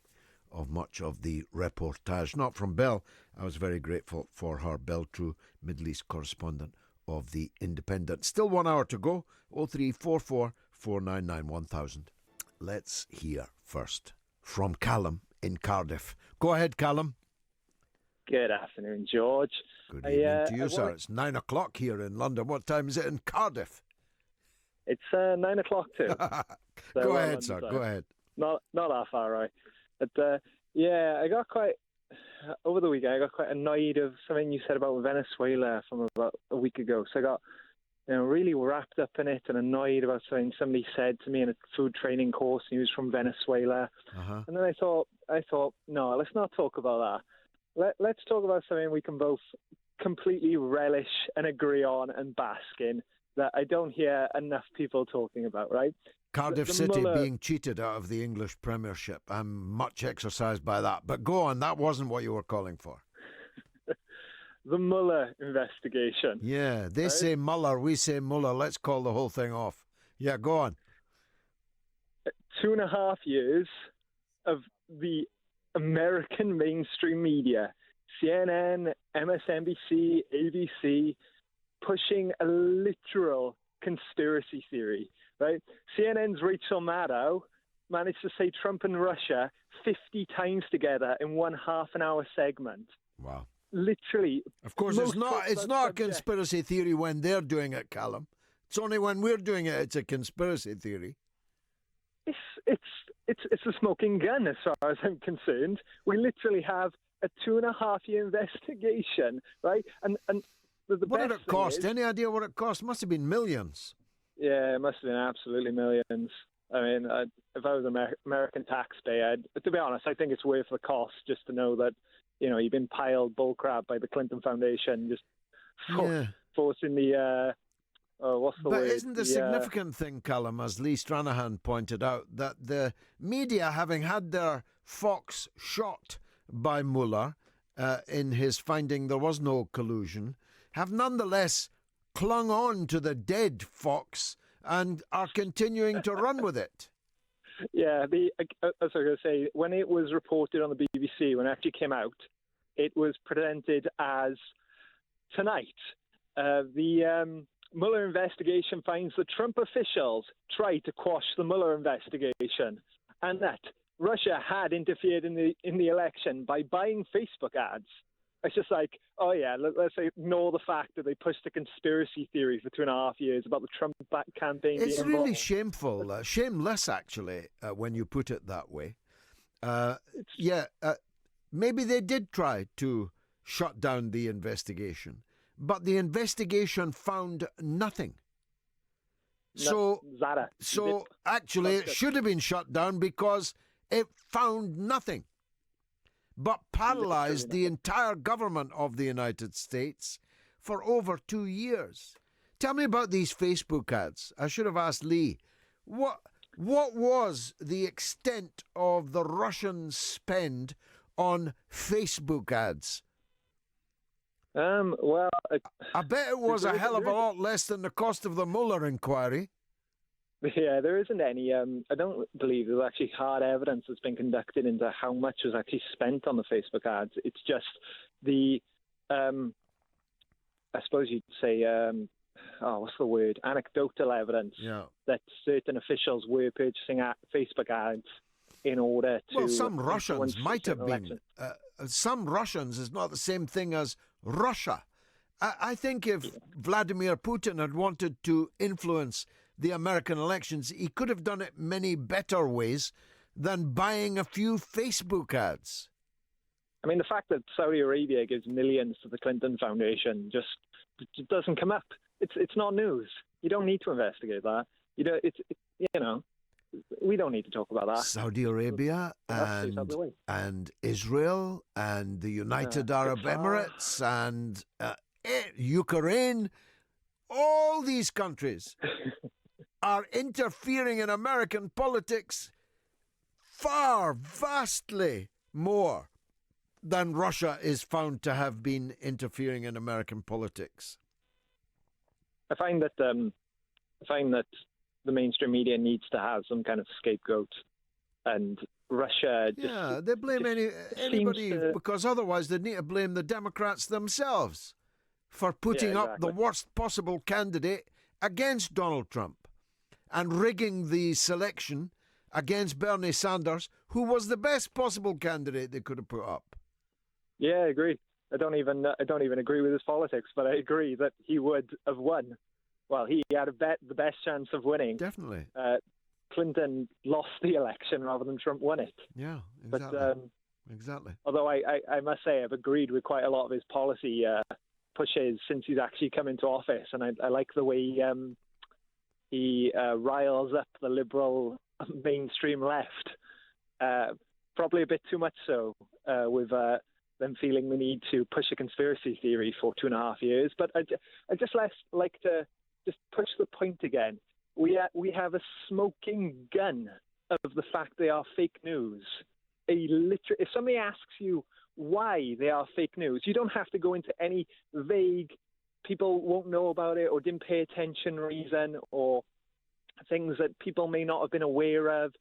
of much of the reportage. Not from Bell. I was very grateful for her. Bell True, Middle East correspondent of The Independent. Still 1 hour to go. 0344 499 1000. Let's hear first from Callum in Cardiff. Go ahead, Callum. Good afternoon, George. Good evening to you, sir. It's 9 o'clock here in London. What time is it in Cardiff? It's 9 o'clock too. So go ahead, sir. Go ahead. Not that far, right? But yeah, I got quite over the weekend. I got quite annoyed of something you said about Venezuela from about a week ago. So I got really wrapped up in it and annoyed about something somebody said to me in a food training course. And he was from Venezuela, and then I thought, no, let's not talk about that. Let's talk about something we can both completely relish and agree on and bask in that I don't hear enough people talking about, right? Cardiff City being cheated out of the English Premiership. I'm much exercised by that. But go on, that wasn't what you were calling for. The Mueller investigation. Yeah, they say Mueller, we say Mueller. Let's call the whole thing off. Yeah, go on. 2.5 years of the American mainstream media, CNN, MSNBC, ABC, pushing a literal conspiracy theory, right? CNN's Rachel Maddow managed to say Trump and Russia 50 times together in one half-an-hour segment. Wow. Literally. Of course, it's not a conspiracy theory when they're doing it, Callum. It's only when we're doing it, it's a conspiracy theory. It's a smoking gun as far as I'm concerned. We literally have a 2.5-year investigation, right? And what did it cost? Any idea what it cost? Must have been millions. Yeah, it must have been absolutely millions. I mean, if I was an American taxpayer, to be honest, I think it's worth the cost just to know that, you've been piled bullcrap by the Clinton Foundation, just forcing the, what's the word? But isn't the significant thing, Callum, as Lee Stranahan pointed out, that the media, having had their fox shot by Mueller in his finding there was no collusion, have nonetheless clung on to the dead fox and are continuing to run with it. Yeah, as I was going to say, when it was reported on the BBC, when it actually came out, it was presented as tonight. The Mueller investigation finds that Trump officials tried to quash the Mueller investigation and that Russia had interfered in the election by buying Facebook ads. It's just like, oh yeah, let's ignore the fact that they pushed a conspiracy theory for 2.5 years about the Trump campaign. It's really shameful, shameless actually, when you put it that way. Maybe they did try to shut down the investigation, but the investigation found nothing. So actually, it should have been shut down because it found nothing, but paralyzed the entire government of the United States for over 2 years. Tell me about these Facebook ads. I should have asked Lee. What was the extent of the Russian spend on Facebook ads? I bet it was a hell of a lot less than the cost of the Mueller inquiry. Yeah, there isn't any. I don't believe there's actually hard evidence that's been conducted into how much was actually spent on the Facebook ads. It's just the, I suppose you'd say, what's the word? Anecdotal evidence that certain officials were purchasing Facebook ads in order to. Well, some Russians might have been. Some Russians is not the same thing as Russia. I think if Vladimir Putin had wanted to influence the American elections, he could have done it many better ways than buying a few Facebook ads. I mean, the fact that Saudi Arabia gives millions to the Clinton Foundation just doesn't come up. It's not news. You don't need to investigate that. We don't need to talk about that. Saudi Arabia and Israel and the United Arab Emirates and Ukraine, all these countries are interfering in American politics vastly more than Russia is found to have been interfering in American politics. I find that the mainstream media needs to have some kind of scapegoat, and Russia they blame anybody because otherwise they'd need to blame the Democrats themselves for putting up the worst possible candidate against Donald Trump and rigging the selection against Bernie Sanders, who was the best possible candidate they could have put up. Yeah, I agree. I don't even agree with his politics, but I agree that he would have won. Well, he had the best chance of winning. Definitely. Clinton lost the election rather than Trump won it. Yeah, exactly. But, exactly. Although I must say I've agreed with quite a lot of his policy pushes since he's actually come into office, and I like the way he riles up the liberal mainstream left. Probably a bit too much so with them feeling the need to push a conspiracy theory for 2.5 years. But I just like to just push the point again. We have a smoking gun of the fact they are fake news. If somebody asks you why they are fake news, you don't have to go into any vague, people won't know about it or didn't pay attention reason, or things that people may not have been aware of.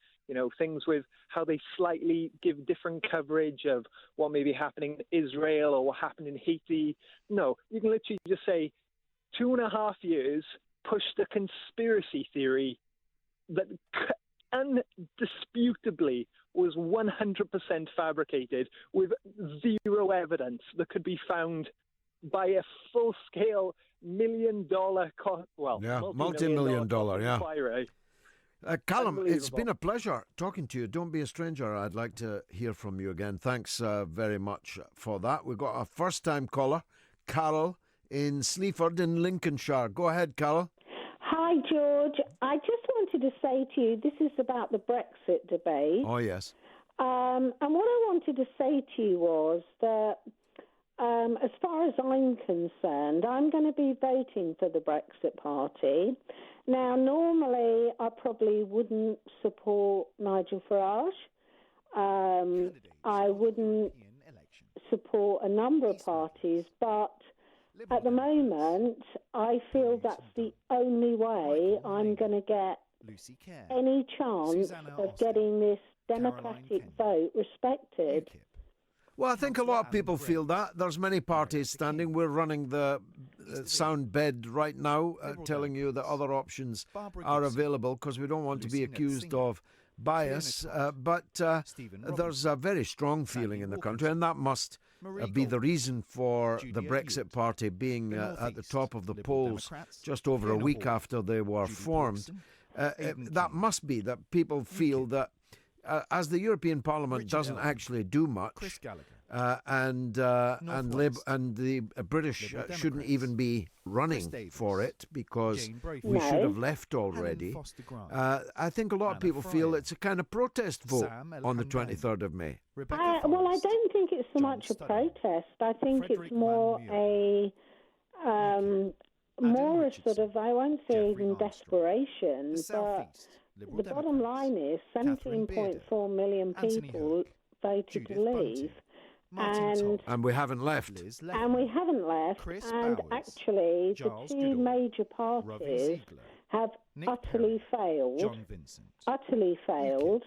Things with how they slightly give different coverage of what may be happening in Israel or what happened in Haiti. No, you can literally just say 2.5 years pushed a conspiracy theory that undisputably was 100% fabricated with zero evidence that could be found by a full-scale multi-million-dollar inquiry. Callum, it's been a pleasure talking to you. Don't be a stranger. I'd like to hear from you again. Thanks very much for that. We've got a first-time caller, Carol in Sleaford in Lincolnshire. Go ahead, Carol. Hi, George. I just wanted to say to you, this is about the Brexit debate. Oh, yes. And what I wanted to say to you was that as far as I'm concerned, I'm going to be voting for the Brexit Party. Now, normally, I probably wouldn't support Nigel Farage. I wouldn't support a number of parties, but at the moment, I feel that's the only way I'm going to get any chance of getting this democratic vote respected. Well, I think a lot of people feel that. There's many parties standing. We're running the sound bed right now, telling you that other options are available because we don't want to be accused of bias. But there's a very strong feeling in the country, and that must be the reason for the Brexit Party being at the top of the polls just over a week after they were formed. That must be that people feel that as the European Parliament doesn't actually do much, Chris Gallagher. and the British shouldn't even be running for it because we should have left already. I think a lot of people feel it's a kind of protest vote on the 23rd of May. Well, I don't think it's so much a protest. I think it's more a sort of, I won't say even desperation, but the bottom line is 17.4 million people voted to leave. And we haven't left. And we haven't left. And actually, the two major parties have utterly failed. Utterly failed.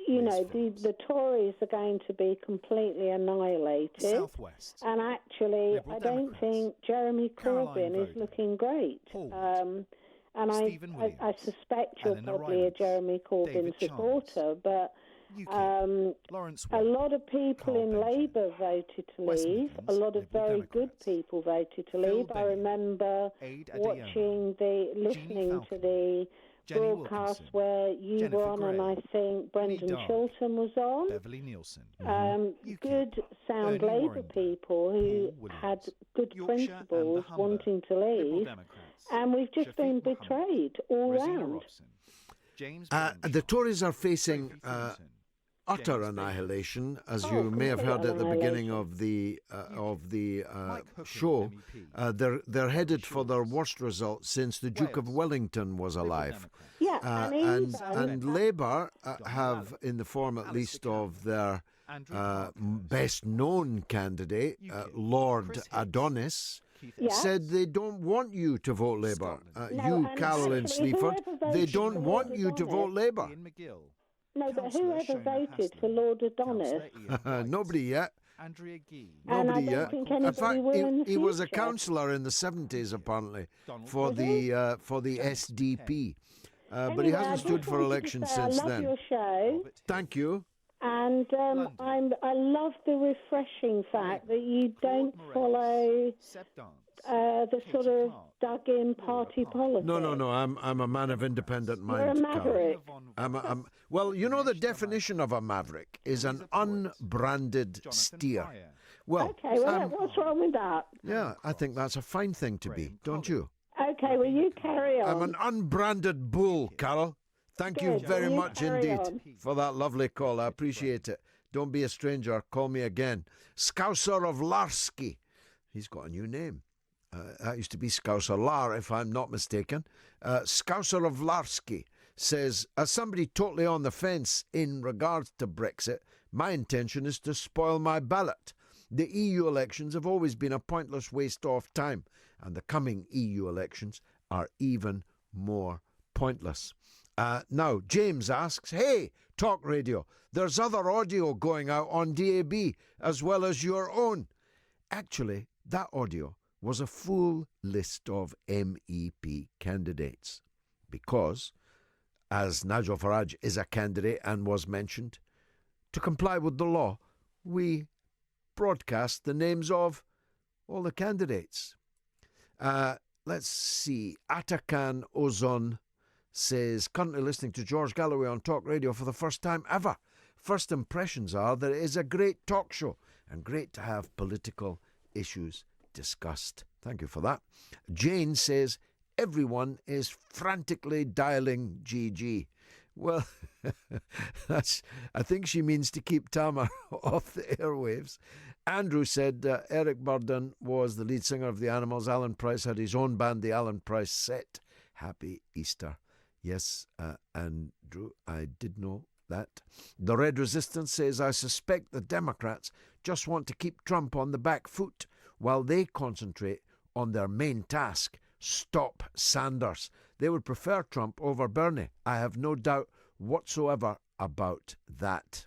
You know, the Tories are going to be completely annihilated. And actually, I don't think Jeremy Corbyn is looking great. And I suspect you're probably a Jeremy Corbyn supporter, but a lot of people in Labour voted to leave. A lot of very good people voted to leave. I remember listening to the broadcast where you were on, and I think Brendan Chilton was on. Beverly Nielsen. Good, sound Labour people who had good principles wanting to leave. And we've just been betrayed all round. The Tories are facing utter annihilation, as you may have heard at the beginning of the show. They're headed for their worst result since the Duke of Wellington was alive. Yeah, and Labour have, in the form at least of their best-known candidate, Lord Adonis, said they don't want you to vote Labour. Carolyn Sleaford, they don't want you to vote Labour. No, but whoever voted for Lord Adonis? Nobody yet. Andrea Gee. Nobody yet. In fact, he was a councillor in the 70s, apparently, for the SDP. But he hasn't stood for election since then. I love your show. Thank you. And I love the refreshing fact that you don't follow the sort of dug-in party politics. No. I'm a man of independent mind. You're a maverick. Well, you know the definition of a maverick is an unbranded steer. Well, okay. Well, what's wrong with that? Yeah, I think that's a fine thing to be, don't you? Okay. Well, you carry on. I'm an unbranded bull, Carol. Thank you very much indeed for that lovely call. I appreciate it. Don't be a stranger. Call me again. Scouser of Larsky. He's got a new name. That used to be Scouser Lara, if I'm not mistaken. Scouser of Larsky says, as somebody totally on the fence in regards to Brexit, my intention is to spoil my ballot. The EU elections have always been a pointless waste of time, and the coming EU elections are even more pointless. Now, James asks, hey, Talk Radio, there's other audio going out on DAB as well as your own. Actually, that audio was a full list of MEP candidates because, as Nigel Farage is a candidate and was mentioned, to comply with the law, we broadcast the names of all the candidates. Let's see. Atakan Ozon says, currently listening to George Galloway on Talk Radio for the first time ever. First impressions are that it is a great talk show and great to have political issues discussed. Thank you for that. Jane says, everyone is frantically dialing GG. Well, I think she means to keep Tamar off the airwaves. Andrew said Eric Burden was the lead singer of the Animals. Alan Price had his own band, the Alan Price Set. Happy Easter. Yes, Andrew, I did know that. The Red Resistance says, I suspect the Democrats just want to keep Trump on the back foot while they concentrate on their main task, stop Sanders. They would prefer Trump over Bernie. I have no doubt whatsoever about that.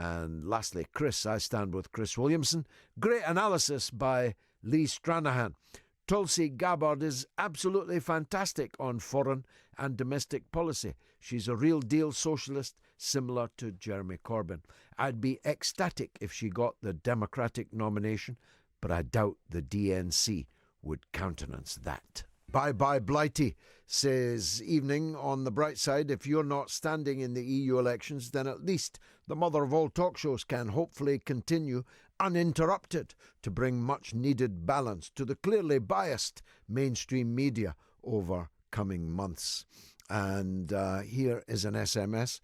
And lastly, Chris, I stand with Chris Williamson. Great analysis by Lee Stranahan. Tulsi Gabbard is absolutely fantastic on foreign and domestic policy. She's a real deal socialist, similar to Jeremy Corbyn. I'd be ecstatic if she got the Democratic nomination, but I doubt the DNC would countenance that. Bye Blighty says, evening. On the bright side, if you're not standing in the EU elections, then at least the mother of all talk shows can hopefully continue uninterrupted to bring much needed balance to the clearly biased mainstream media over coming months. And here is an SMS.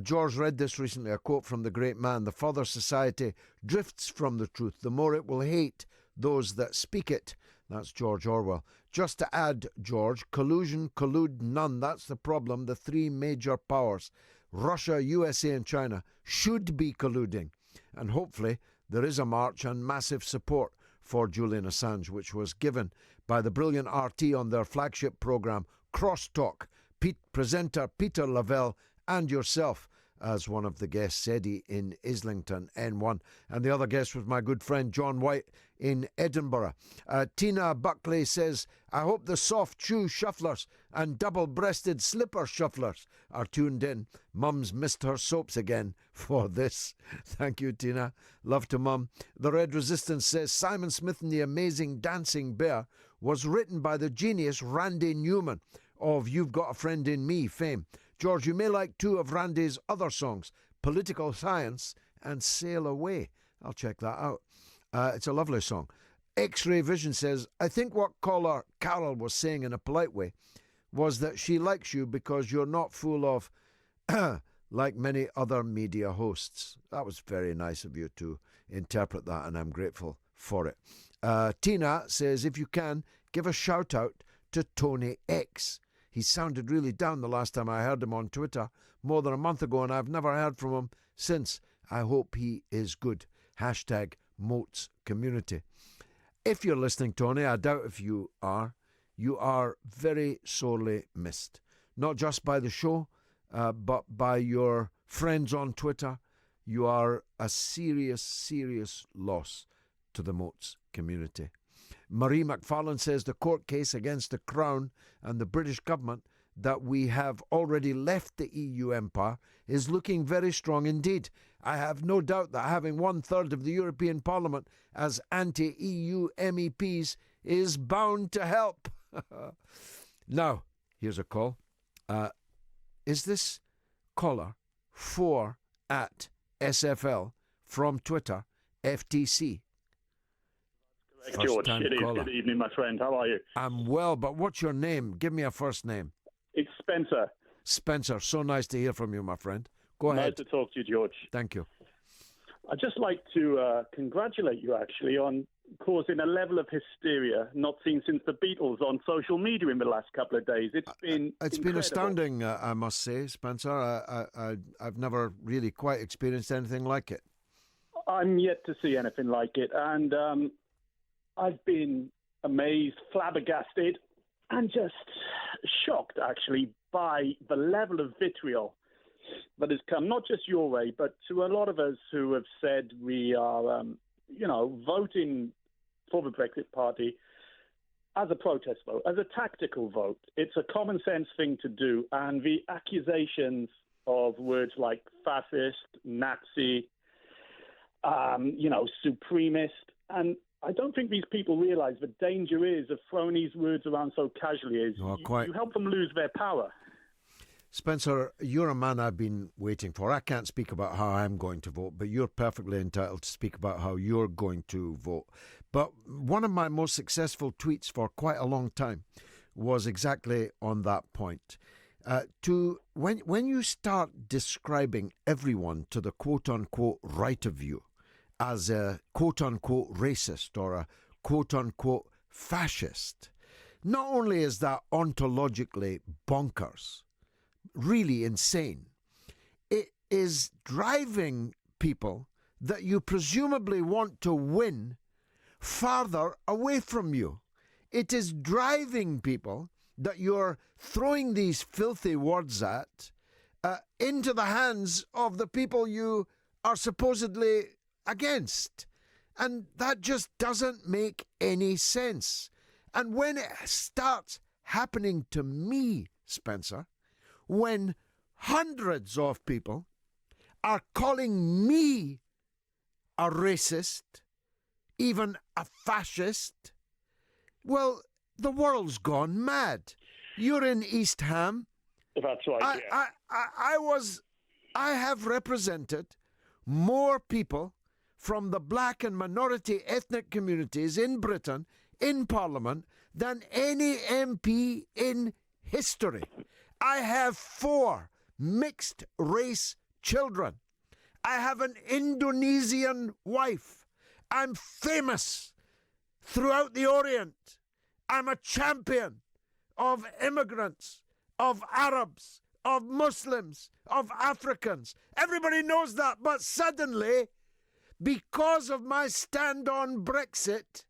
George read this recently, a quote from the great man: the further society drifts from the truth, the more it will hate those that speak it. That's George Orwell. Just to add, George, collusion, collude none. That's the problem. The three major powers, Russia, USA and China, should be colluding. And hopefully there is a march and massive support for Julian Assange, which was given by the brilliant RT on their flagship programme, Crosstalk. Presenter Peter Lavelle and yourself as one of the guests, Eddie in Islington, N1. And the other guest was my good friend John White in Edinburgh. Tina Buckley says, I hope the soft shoe shufflers and double-breasted slipper shufflers are tuned in. Mum's missed her soaps again for this. Thank you, Tina. Love to Mum. The Red Resistance says, Simon Smith and the Amazing Dancing Bear was written by the genius Randy Newman of You've Got a Friend in Me fame. George, you may like two of Randy's other songs, Political Science and Sail Away. I'll check that out. It's a lovely song. X-Ray Vision says, I think what caller Carol was saying in a polite way was that she likes you because you're not full of, like many other media hosts. That was very nice of you to interpret that, and I'm grateful for it. Tina says, if you can, give a shout out to Tony X. He sounded really down the last time I heard him on Twitter more than a month ago, and I've never heard from him since. I hope he is good. Hashtag Moats Community. If you're listening, Tony, I doubt if you are very sorely missed. Not just by the show, but by your friends on Twitter. You are a serious, serious loss to the Moats community. Marie McFarlane says the court case against the Crown and the British government that we have already left the EU empire is looking very strong indeed. I have no doubt that having 1/3 of the European Parliament as anti-EU MEPs is bound to help. Now, here's a call. Is this caller 4 at SFL from Twitter, FTC? George, it is. Good evening, my friend. How are you? I'm well, but what's your name? Give me a first name. It's Spencer. Spencer, so nice to hear from you, my friend. Go ahead. Nice to talk to you, George. Thank you. I'd just like to congratulate you, actually, on causing a level of hysteria not seen since the Beatles on social media in the last couple of days. It's been astounding, I must say, Spencer. I've never really quite experienced anything like it. I'm yet to see anything like it, and I've been amazed, flabbergasted, and just shocked, actually, by the level of vitriol that has come, not just your way, but to a lot of us who have said we are, voting for the Brexit Party as a protest vote, as a tactical vote. It's a common sense thing to do, and the accusations of words like fascist, Nazi, supremacist, and I don't think these people realise the danger is of throwing these words around so casually. You help them lose their power. Spencer, you're a man I've been waiting for. I can't speak about how I'm going to vote, but you're perfectly entitled to speak about how you're going to vote. But one of my most successful tweets for quite a long time was exactly on that point. When you start describing everyone to the quote-unquote right of you as a quote-unquote racist or a quote-unquote fascist, not only is that ontologically bonkers, really insane, it is driving people that you presumably want to win farther away from you. It is driving people that you're throwing these filthy words at into the hands of the people you are supposedly against. And that just doesn't make any sense. And when it starts happening to me, Spencer, when hundreds of people are calling me a racist, even a fascist, well, The world's gone mad. You're in East Ham. That's right. I have represented more people from the black and minority ethnic communities in Britain in Parliament than any MP in history. I have 4 mixed race children. I have an Indonesian wife. I'm famous throughout the Orient. I'm a champion of immigrants, of Arabs, of Muslims, of Africans. Everybody knows that, but suddenly, because of my stand on Brexit,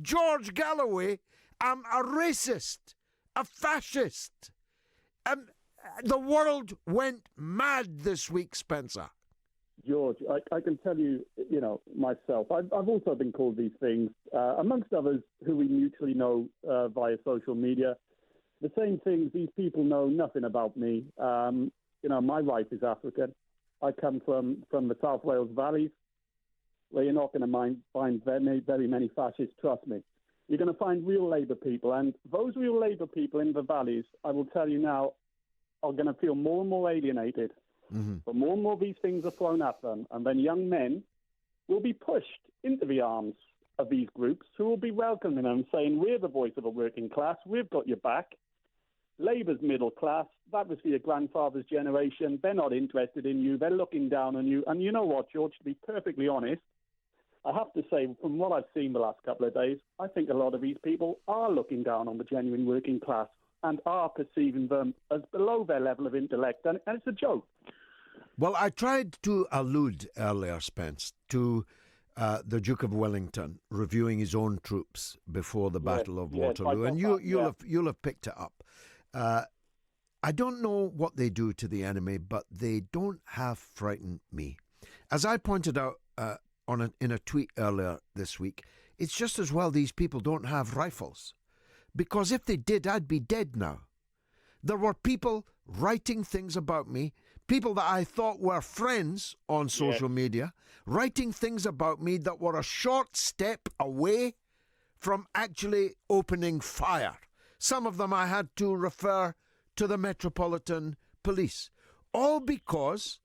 George Galloway, am a racist, a fascist. The world went mad this week, Spencer. George, I can tell you, myself, I've also been called these things, amongst others who we mutually know via social media. The same things, these people know nothing about me. My wife is African. I come from the South Wales valleys, where you're not going to find very many fascists, trust me. You're going to find real Labour people, and those real Labour people in the valleys, I will tell you now, are going to feel more and more alienated. Mm-hmm. But more and more these things are thrown at them, and then young men will be pushed into the arms of these groups who will be welcoming them, saying, we're the voice of a working class, we've got your back. Labour's middle class, that was for your grandfather's generation, they're not interested in you, they're looking down on you. And you know what, George, to be perfectly honest, I have to say, from what I've seen the last couple of days, I think a lot of these people are looking down on the genuine working class and are perceiving them as below their level of intellect, and it's a joke. Well, I tried to allude earlier, Spence, to the Duke of Wellington reviewing his own troops before the Battle of Waterloo, and you'll have picked it up. I don't know what they do to the enemy, but they don't have frightened me. As I pointed out in a tweet earlier this week, it's just as well these people don't have rifles, because if they did, I'd be dead now. There were people writing things about me, people that I thought were friends on social media, writing things about me that were a short step away from actually opening fire. Some of them I had to refer to the Metropolitan Police, all because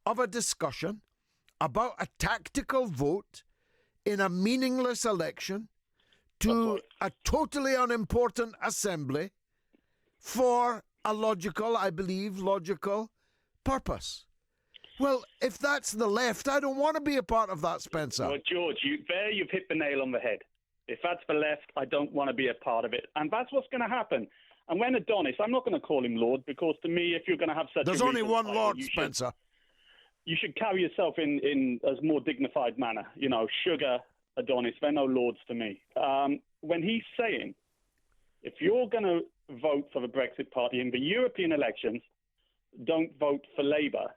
of a discussion about a tactical vote in a meaningless election to a totally unimportant assembly for a logical purpose. Well, if that's the left, I don't want to be a part of that, Spencer. Well, George, you've hit the nail on the head. If that's the left, I don't want to be a part of it. And that's what's going to happen. And when Adonis, I'm not going to call him Lord, because to me, if you're going to have such There's only one Lord, Spencer. You should carry yourself in a more dignified manner. Sugar, Adonis, they're no lords to me. When he's saying, if you're going to vote for the Brexit Party in the European elections, don't vote for Labour,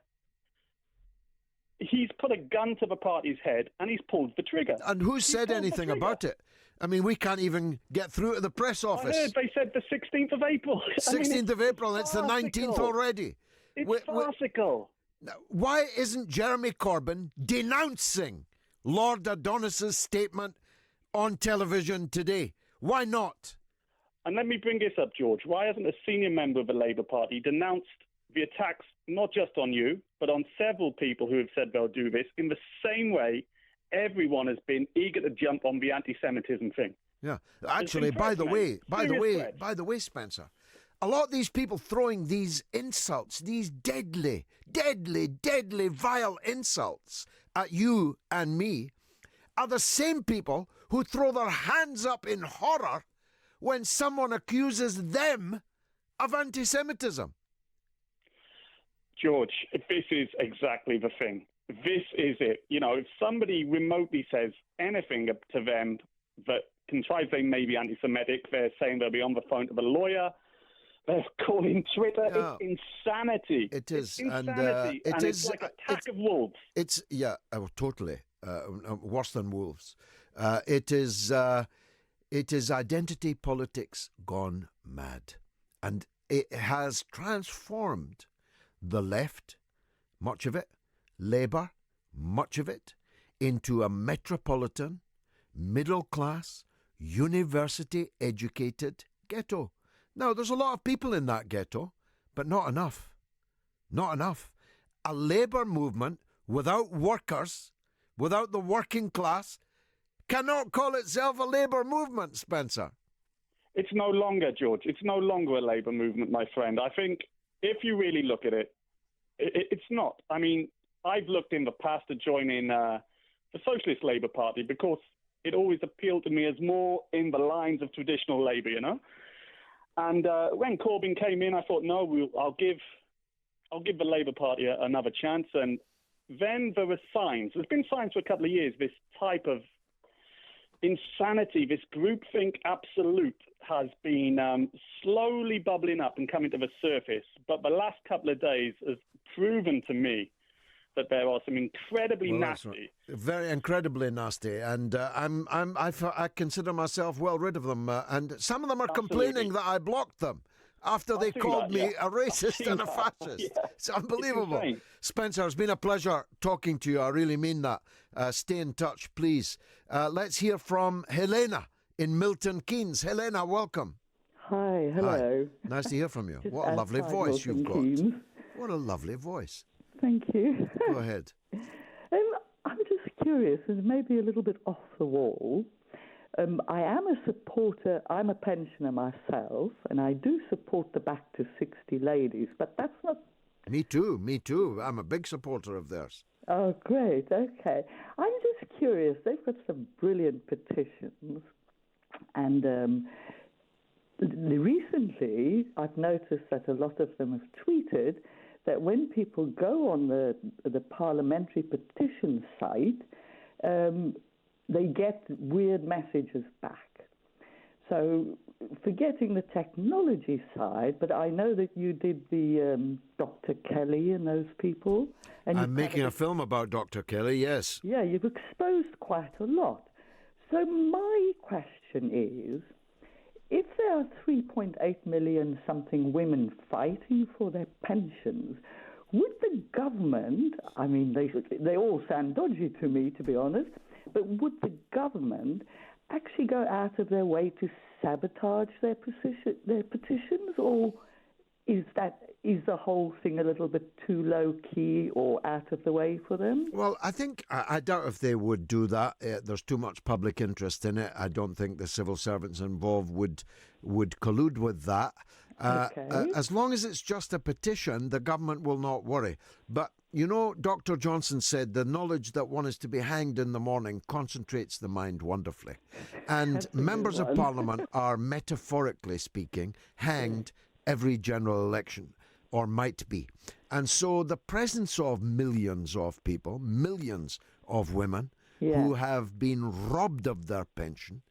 he's put a gun to the party's head and he's pulled the trigger. And who said anything about it? I mean, we can't even get through to the press office. I heard they said the 16th of April. 16th of April, it's the 19th already. It's farcical. Why isn't Jeremy Corbyn denouncing Lord Adonis's statement on television today? Why not? And let me bring this up, George. Why hasn't a senior member of the Labour Party denounced the attacks, not just on you, but on several people who have said they'll do this, in the same way everyone has been eager to jump on the anti-Semitism thing? Yeah. Actually, by the way, Spencer, a lot of these people throwing these insults, these deadly, vile insults at you and me, are the same people who throw their hands up in horror when someone accuses them of anti-Semitism. George, this is exactly the thing. This is it. If somebody remotely says anything to them that contrives they may be anti-Semitic, they're saying they'll be on the phone to the lawyer, they're calling Twitter. Yeah. It's insanity. It is. It's insanity. And it's like a pack of wolves. It's, totally. Worse than wolves. It is identity politics gone mad. And it has transformed the left, much of it, Labour, much of it, into a metropolitan, middle-class, university-educated ghetto. Now, there's a lot of people in that ghetto, but not enough. Not enough. A labour movement without workers, without the working class, cannot call itself a labour movement, Spencer. It's no longer, George. It's no longer a labour movement, my friend. I think if you really look at it, it's not. I mean, I've looked in the past to join in the Socialist Labour Party because it always appealed to me as more in the lines of traditional Labour, you know. And when Corbyn came in, I thought, no, I'll give the Labour Party another chance. And then there were signs. There's been signs for a couple of years, this type of insanity, this groupthink absolute has been slowly bubbling up and coming to the surface. But the last couple of days has proven to me that there are some incredibly nasty, very incredibly nasty, and I consider myself well rid of them. And some of them are complaining that I blocked them after they called me a racist and a fascist. Yeah. It's unbelievable. It's Spencer, it's been a pleasure talking to you. I really mean that. Stay in touch, please. Let's hear from Helena in Milton Keynes. Helena, welcome. Hi, hello. Hi. Nice to hear from you. What a lovely voice you've got. Keynes. What a lovely voice. Thank you. Go ahead. I'm just curious, and maybe a little bit off the wall. I am a supporter, I'm a pensioner myself, and I do support the Back to 60 ladies, but that's not... Me too. I'm a big supporter of theirs. Oh, great, okay. I'm just curious, they've got some brilliant petitions, and recently I've noticed that a lot of them have tweeted that when people go on the parliamentary petition site, they get weird messages back. So, forgetting the technology side, but I know that you did the Dr. Kelly and those people. And I'm making a film about Dr. Kelly, yes. Yeah, you've exposed quite a lot. So my question is, if there are 3.8 million something women fighting for their pensions, would the government, I mean, they all sound dodgy to me, to be honest, but would the government actually go out of their way to sabotage their petitions, or is the whole thing a little bit too low key or out of the way for them? Well, I doubt if they would do that. There's too much public interest in it. I don't think the civil servants involved would collude with that. As long as it's just a petition, the government will not worry. But you know, Dr. Johnson said the knowledge that one is to be hanged in the morning concentrates the mind wonderfully. And members of Parliament are, metaphorically speaking, hanged every general election, or might be. And so the presence of millions of people, millions of women who have been robbed of their pension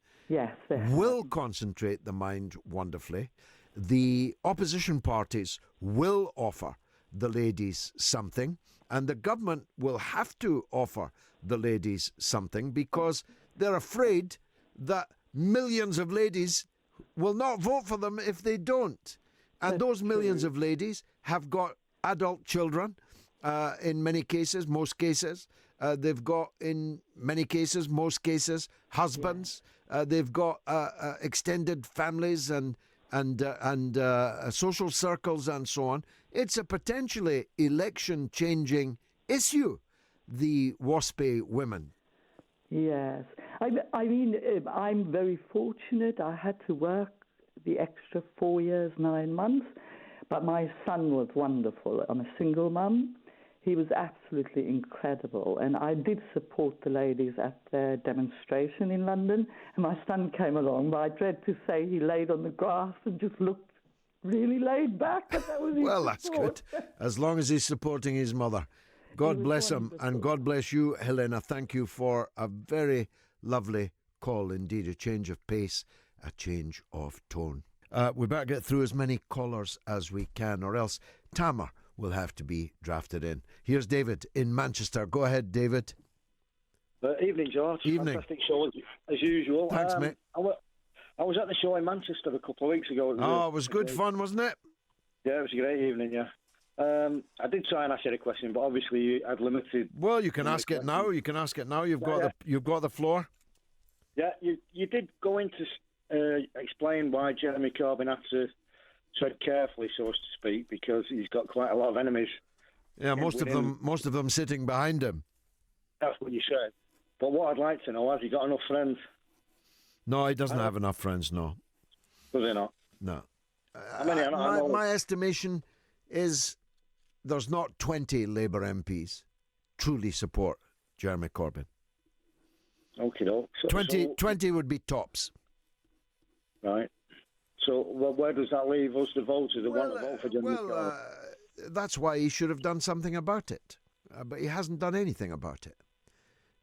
will concentrate the mind wonderfully. The opposition parties will offer the ladies something, and the government will have to offer the ladies something because they're afraid that millions of ladies will not vote for them if they don't. And those millions of ladies have got adult children, in many cases, most cases. They've got, in many cases, most cases, husbands. They've got extended families and social circles and so on. It's a potentially election-changing issue, the WASPy women. Yes. I mean, I'm very fortunate. I had to work the extra 4 years, 9 months, but my son was wonderful. I'm a single mum. He was absolutely incredible, and I did support the ladies at their demonstration in London, and my son came along, but I dread to say he laid on the grass and just looked really laid back, but that was his Well, that's good, as long as he's supporting his mother. God bless him, and God bless you, Helena. Thank you for a very lovely call indeed, a change of pace, a change of tone. We better get through as many callers as we can, or else Tamar will have to be drafted in. Here's David in Manchester. Go ahead, David. Evening, George. Evening. Fantastic show, as usual. Thanks, mate. I was at the show in Manchester a couple of weeks ago. It was good fun, wasn't it? Yeah, it was a great evening, yeah. I did try and ask you a question, but obviously I've limited... Well, you can ask it now. You've got the floor. Yeah, you did go into explain why Jeremy Corbyn had to tread carefully, so to speak, because he's got quite a lot of enemies. Yeah, most of them sitting behind him. That's what you said. But what I'd like to know, has he got enough friends? No, he doesn't have enough friends, no. Does he not? No. I my estimation is there's not 20 Labour MPs truly support Jeremy Corbyn. Okay, no. 20 would be tops. Right. So where does that leave us, the voters that want to vote for Jeremy Corbyn? That's why he should have done something about it. But he hasn't done anything about it.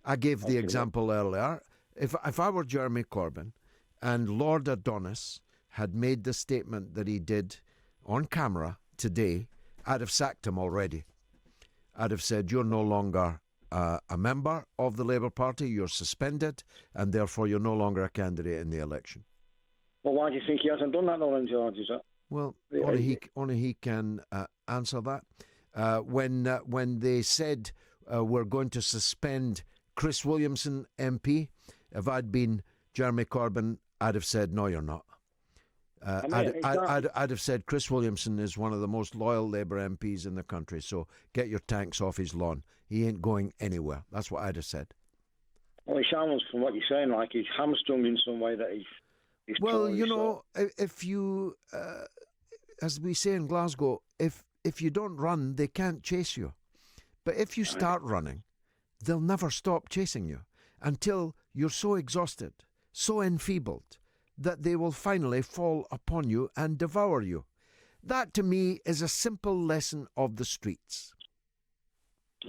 I gave the example earlier. If I were Jeremy Corbyn and Lord Adonis had made the statement that he did on camera today, I'd have sacked him already. I'd have said, you're no longer a member of the Labour Party, you're suspended, and therefore you're no longer a candidate in the election. Well, why do you think he hasn't done that, Nolan George? Is that? Well, only he can answer that. When they said we're going to suspend Chris Williamson MP, if I'd been Jeremy Corbyn, I'd have said, no, you're not. I'd have said Chris Williamson is one of the most loyal Labour MPs in the country, so get your tanks off his lawn. He ain't going anywhere. That's what I'd have said. Well, he sounds, from what you're saying, like he's hamstrung in some way that he's well, you know, if you, as we say in Glasgow, if you don't run, they can't chase you. But if you start running, they'll never stop chasing you until you're so exhausted, so enfeebled, that they will finally fall upon you and devour you. That, to me, is a simple lesson of the streets.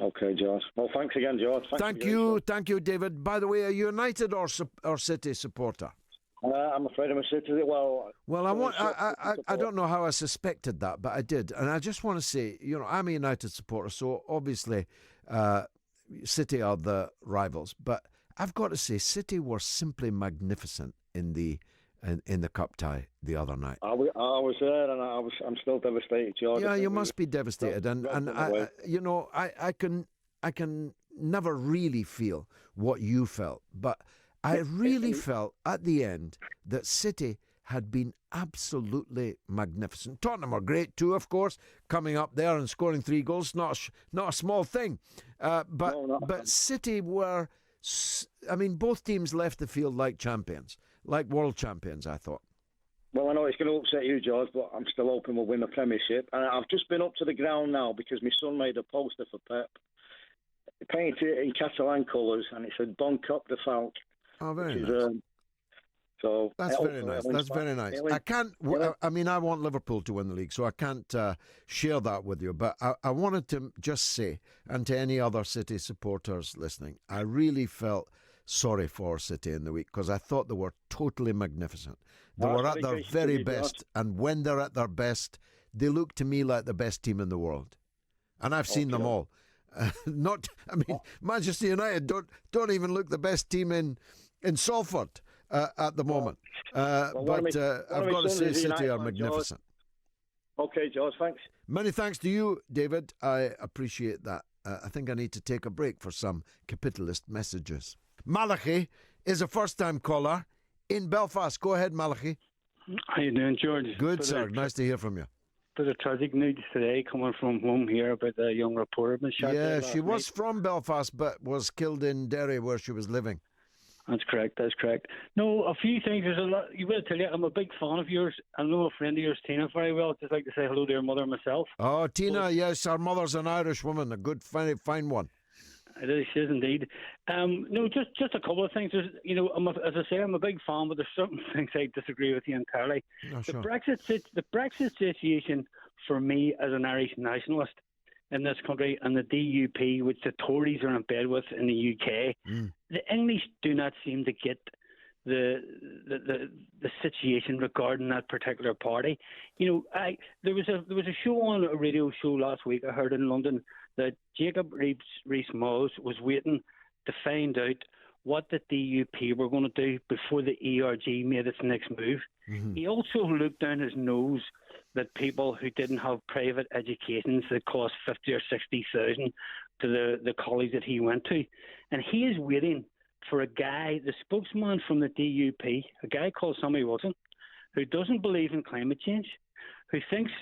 Okay, George. Well, thanks again, George. Thank you, David. By the way, are you a United or City supporter? I'm afraid I'm a City. Well, I don't know how I suspected that, but I did. And I just want to say, you know, I'm a United supporter, so obviously City are the rivals. But I've got to say, City were simply magnificent in the cup tie the other night. I was there, and I'm still devastated, George. Yeah, you must be devastated, and I can never really feel what you felt, but I really felt at the end that City had been absolutely magnificent. Tottenham are great too, of course, coming up there and scoring 3 goals, not a small thing, but City were. I mean, both teams left the field like champions. Like world champions, I thought. Well, I know it's going to upset you, George, but I'm still hoping we'll win the Premiership. And I've just been up to the ground now because my son made a poster for Pep. He painted it in Catalan colours, and it said Bon Cop de Falc. Oh, very nice. So that's very nice. That's very nice. I can't. I mean, I want Liverpool to win the league, so I can't share that with you. But I wanted to just say, and to any other City supporters listening, I really felt sorry for City in the week because I thought they were totally magnificent. They were at their very best, and when they're at their best, they look to me like the best team in the world, and I've seen them all. Manchester United don't even look the best team in Salford at the moment. I've got to say, City are magnificent. Okay, George, thanks. Many thanks to you, David. I appreciate that. I think I need to take a break for some capitalist messages. Malachi is a first-time caller in Belfast. Go ahead, Malachi. How you doing, George? Good, sir. Nice to hear from you. Bit of tragic news today coming from home here about a young reporter being shot. Yeah, she was from Belfast but was killed in Derry where she was living. That's correct. No, a few things. There's a lot. You will tell you, I'm a big fan of yours. I know a friend of yours, Tina, very well. Just like to say hello to your mother myself. Oh, Tina, yes, her mother's an Irish woman, a good, fine one. It is, she is indeed. No, just a couple of things. There's, as I say, I'm a big fan, but there's certain things I disagree with you entirely. Oh, sure. The Brexit situation for me as an Irish nationalist in this country, and the DUP, which the Tories are in bed with in the UK, the English do not seem to get the situation regarding that particular party. There was a show on a radio show last week I heard in London that Jacob Rees-Mogg was waiting to find out what the DUP were going to do before the ERG made its next move. Mm-hmm. He also looked down his nose that people who didn't have private educations that cost 50 or 60,000 to the college that he went to, and he is waiting for a guy, the spokesman from the DUP, a guy called Sammy Wilson, who doesn't believe in climate change, who thinks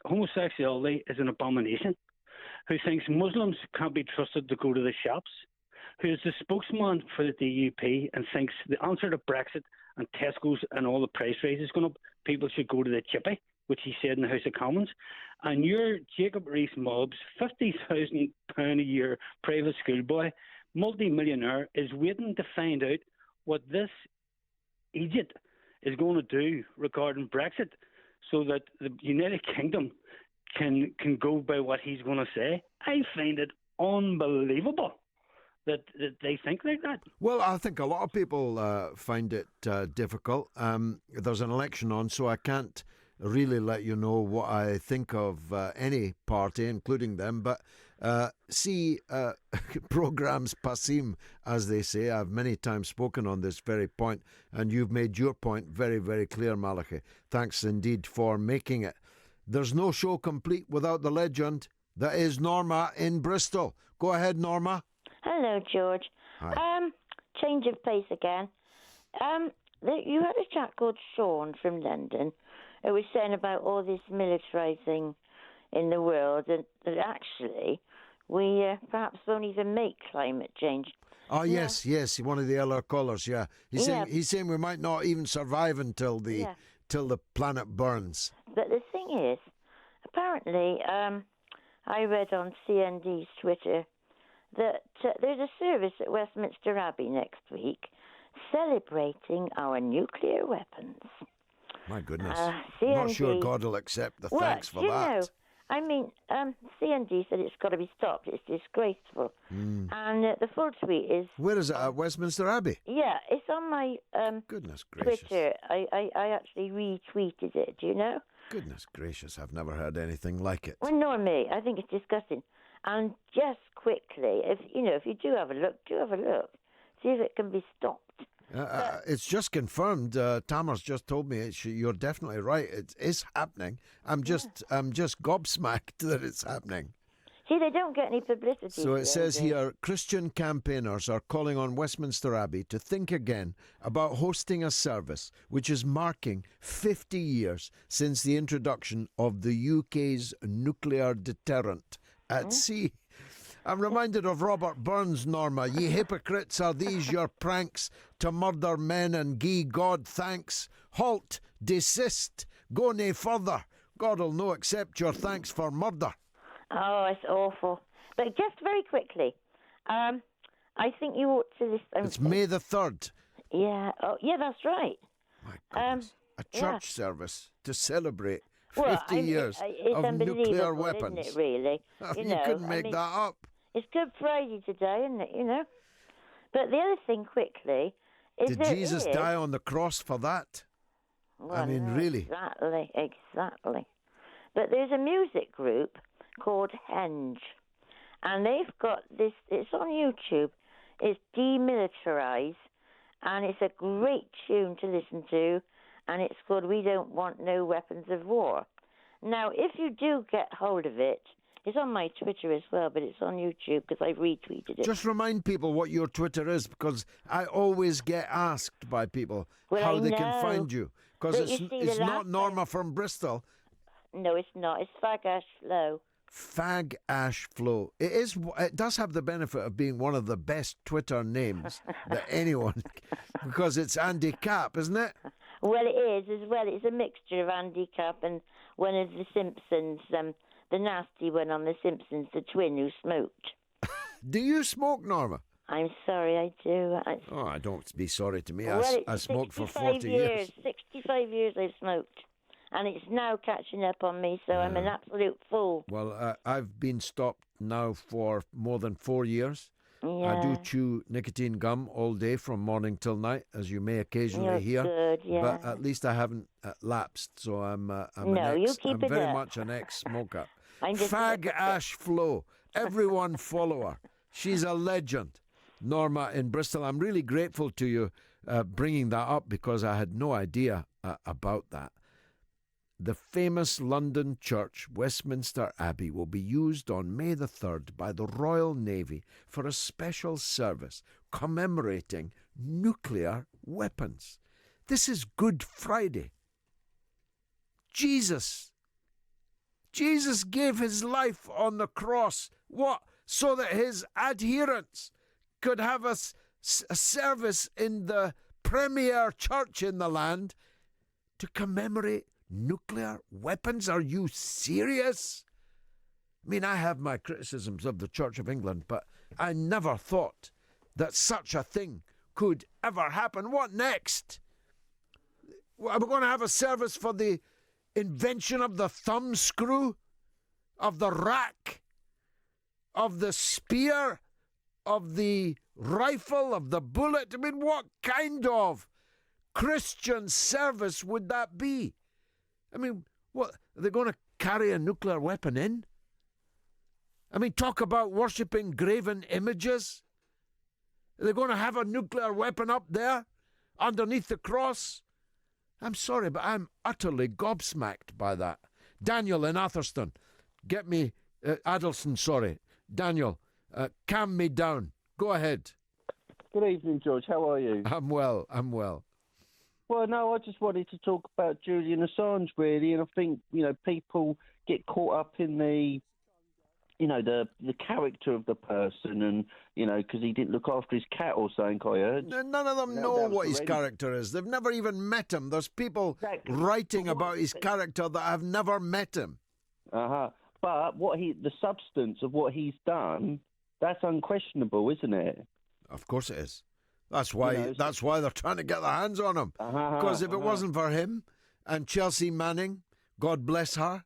homosexuality is an abomination, who thinks Muslims can't be trusted to go to the shops, who is the spokesman for the DUP and thinks the answer to Brexit and Tesco's and all the price raises going up, people should go to the chippy, which he said in the House of Commons. And your Jacob Rees-Mobb's £50,000 a year private schoolboy, multi-millionaire, is waiting to find out what this idiot is going to do regarding Brexit so that the United Kingdom can go by what he's going to say. I find it unbelievable that they think like that. Well, I think a lot of people find it difficult. There's an election on, so I can't really let you know what I think of any party, including them. But programs passim, as they say. I've many times spoken on this very point, and you've made your point very, very clear, Malachi. Thanks indeed for making it. There's no show complete without the legend. That is Norma in Bristol. Go ahead, Norma. Hello, George. Hi. Change of pace again. You had a chap called Sean from London who was saying about all this militarising in the world, and that actually we perhaps won't even make climate change. Oh, yes, one of the other callers, yeah. He's saying we might not even survive until the planet burns. But the thing is, apparently, I read on CND's Twitter that there's a service at Westminster Abbey next week celebrating our nuclear weapons. My goodness. I'm not sure God will accept the thanks for that. CND said it's got to be stopped. It's disgraceful. And the full tweet is... Where is it? At Westminster Abbey? Yeah, it's on my goodness gracious. Twitter. I actually retweeted it, do you know? Goodness gracious, I've never heard anything like it. Well, nor me. I think it's disgusting. And just quickly, if you do have a look. See if it can be stopped. It's just confirmed. Tamar's just told me you're definitely right. It is happening. I'm just gobsmacked that it's happening. See, they don't get any publicity. So it says here, Christian campaigners are calling on Westminster Abbey to think again about hosting a service which is marking 50 years since the introduction of the UK's nuclear deterrent at sea. I'm reminded of Robert Burns, Norma. Ye hypocrites, are these your pranks to murder men and gie God thanks? Halt, desist, go nae further. God'll no accept your thanks for murder. Oh, it's awful. But just very quickly, I think you ought to listen. It's May the 3rd. Yeah. Oh, yeah, that's right. My goodness. A church service to celebrate 50 years of nuclear weapons. Isn't it, really? You couldn't make that up. It's Good Friday today, isn't it, But the other thing, quickly, is Did Jesus die on the cross for that? Well, really? Exactly. But there's a music group called Henge, and they've got this, it's on YouTube, it's Demilitarize, and it's a great tune to listen to, and it's called We Don't Want No Weapons of War. Now, if you do get hold of it, it's on my Twitter as well, but it's on YouTube because I retweeted it. Just remind people what your Twitter is, because I always get asked by people how they can find you. Because it's not Norma from Bristol. No, it's not. It's Fag Ash Flow. Fag Ash Flow. It does have the benefit of being one of the best Twitter names that anyone, because it's Andy Capp, isn't it? Well, it is as well. It's a mixture of Andy Capp and one of the Simpsons, the nasty one on The Simpsons, the twin who smoked. Do you smoke, Norma? I'm sorry, I do. I don't be sorry to me. Well, I smoked for 40 years. 65 years I've smoked. And it's now catching up on me, so I'm an absolute fool. Well, I've been stopped now for more than 4 years. Yeah. I do chew nicotine gum all day from morning till night, as you may occasionally hear. Good, yeah. But at least I haven't lapsed, so I'm very much an ex-smoker. Fag Ash Flow. Everyone follow her. She's a legend. Norma in Bristol, I'm really grateful to you bringing that up, because I had no idea about that. The famous London church, Westminster Abbey, will be used on May the 3rd by the Royal Navy for a special service commemorating nuclear weapons. This is Good Friday. Jesus gave his life on the cross. What? So that his adherents could have a service in the premier church in the land to commemorate nuclear weapons? Are you serious? I mean, I have my criticisms of the Church of England, but I never thought that such a thing could ever happen. What next? Are we going to have a service for the invention of the thumbscrew, of the rack, of the spear, of the rifle, of the bullet? I mean, what kind of Christian service would that be? I mean, what, are they going to carry a nuclear weapon in? I mean, talk about worshipping graven images. Are they going to have a nuclear weapon up there underneath the cross? I'm sorry, but I'm utterly gobsmacked by that. Daniel in Atherstone, get me, Addleston, sorry. Daniel, calm me down. Go ahead. Good evening, George. How are you? I'm well. Well, no, I just wanted to talk about Julian Assange, really, and I think, people get caught up in the character of the person and, because he didn't look after his cat or something, I heard. None of them know what his character is. They've never even met him. There's people writing about his character that have never met him. Uh-huh. But the substance of what he's done, that's unquestionable, isn't it? Of course it is. That's why they're trying to get their hands on him. Because if it wasn't for him and Chelsea Manning, God bless her,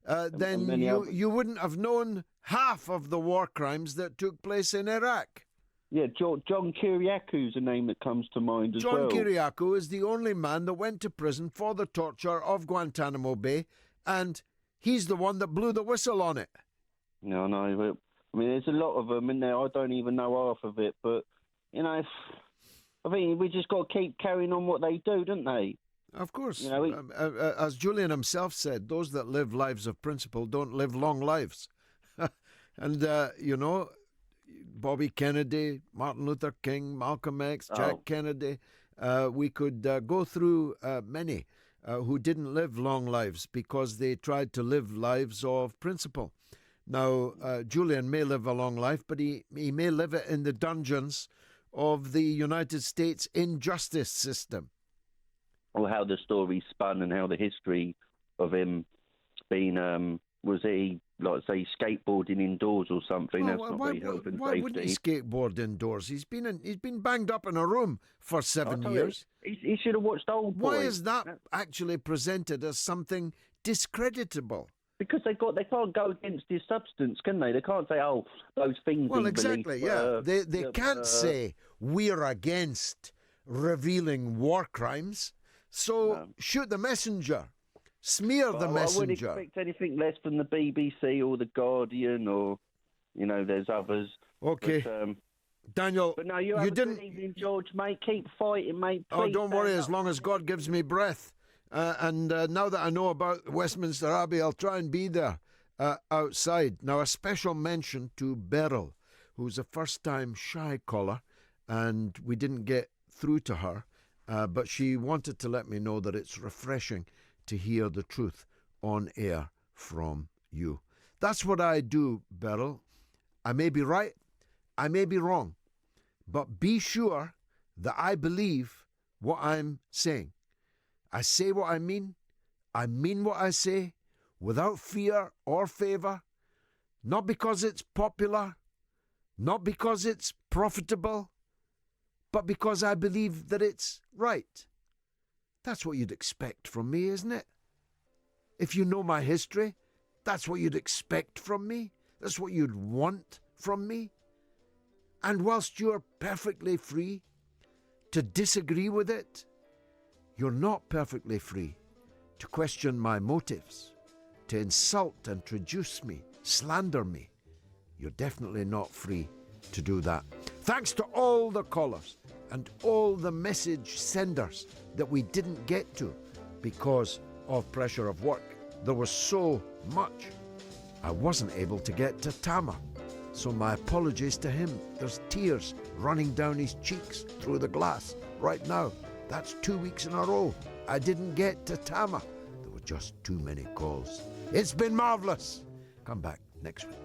then you wouldn't have known half of the war crimes that took place in Iraq. Yeah, John Kiriaku's a name that comes to mind as well. John Kiriakou is the only man that went to prison for the torture of Guantanamo Bay, and he's the one that blew the whistle on it. No, I mean, there's a lot of them in there. I don't even know half of it, but, I mean, we just got to keep carrying on what they do, don't they? Of course. As Julian himself said, those that live lives of principle don't live long lives. And, Bobby Kennedy, Martin Luther King, Malcolm X, Jack Kennedy, we could go through many who didn't live long lives because they tried to live lives of principle. Now, Julian may live a long life, but he may live it in the dungeons of the United States injustice system. Or how the story spun and how the history of him being, was he, like say, skateboarding indoors or something? That's not very health and why safety. Wouldn't he skateboard indoors? He's been banged up in a room for 7 years. He should have watched Old Boy. Why is that actually presented as something discreditable? Because they can't go against his substance, can they? They can't say, those things. Well, exactly, yeah. They can't say we're against revealing war crimes. So shoot the messenger, smear the messenger. I wouldn't expect anything less from the BBC or the Guardian or, there's others. Okay, but, Daniel, but no, you didn't. Good evening, George, mate. Keep fighting, mate. Please don't worry, as long as God gives me breath. And now that I know about Westminster Abbey, I'll try and be there outside. Now, a special mention to Beryl, who's a first-time shy caller, and we didn't get through to her. But she wanted to let me know that it's refreshing to hear the truth on air from you. That's what I do, Beryl. I may be right, I may be wrong, but be sure that I believe what I'm saying. I say what I mean what I say, without fear or favour, not because it's popular, not because it's profitable, but because I believe that it's right. That's what you'd expect from me, isn't it? If you know my history, that's what you'd expect from me. That's what you'd want from me. And whilst you're perfectly free to disagree with it, you're not perfectly free to question my motives, to insult and traduce me, slander me. You're definitely not free to do that. Thanks to all the callers and all the message senders that we didn't get to because of pressure of work. There was so much. I wasn't able to get to Tama. So my apologies to him. There's tears running down his cheeks through the glass right now. That's 2 weeks in a row. I didn't get to Tama. There were just too many calls. It's been marvellous. Come back next week.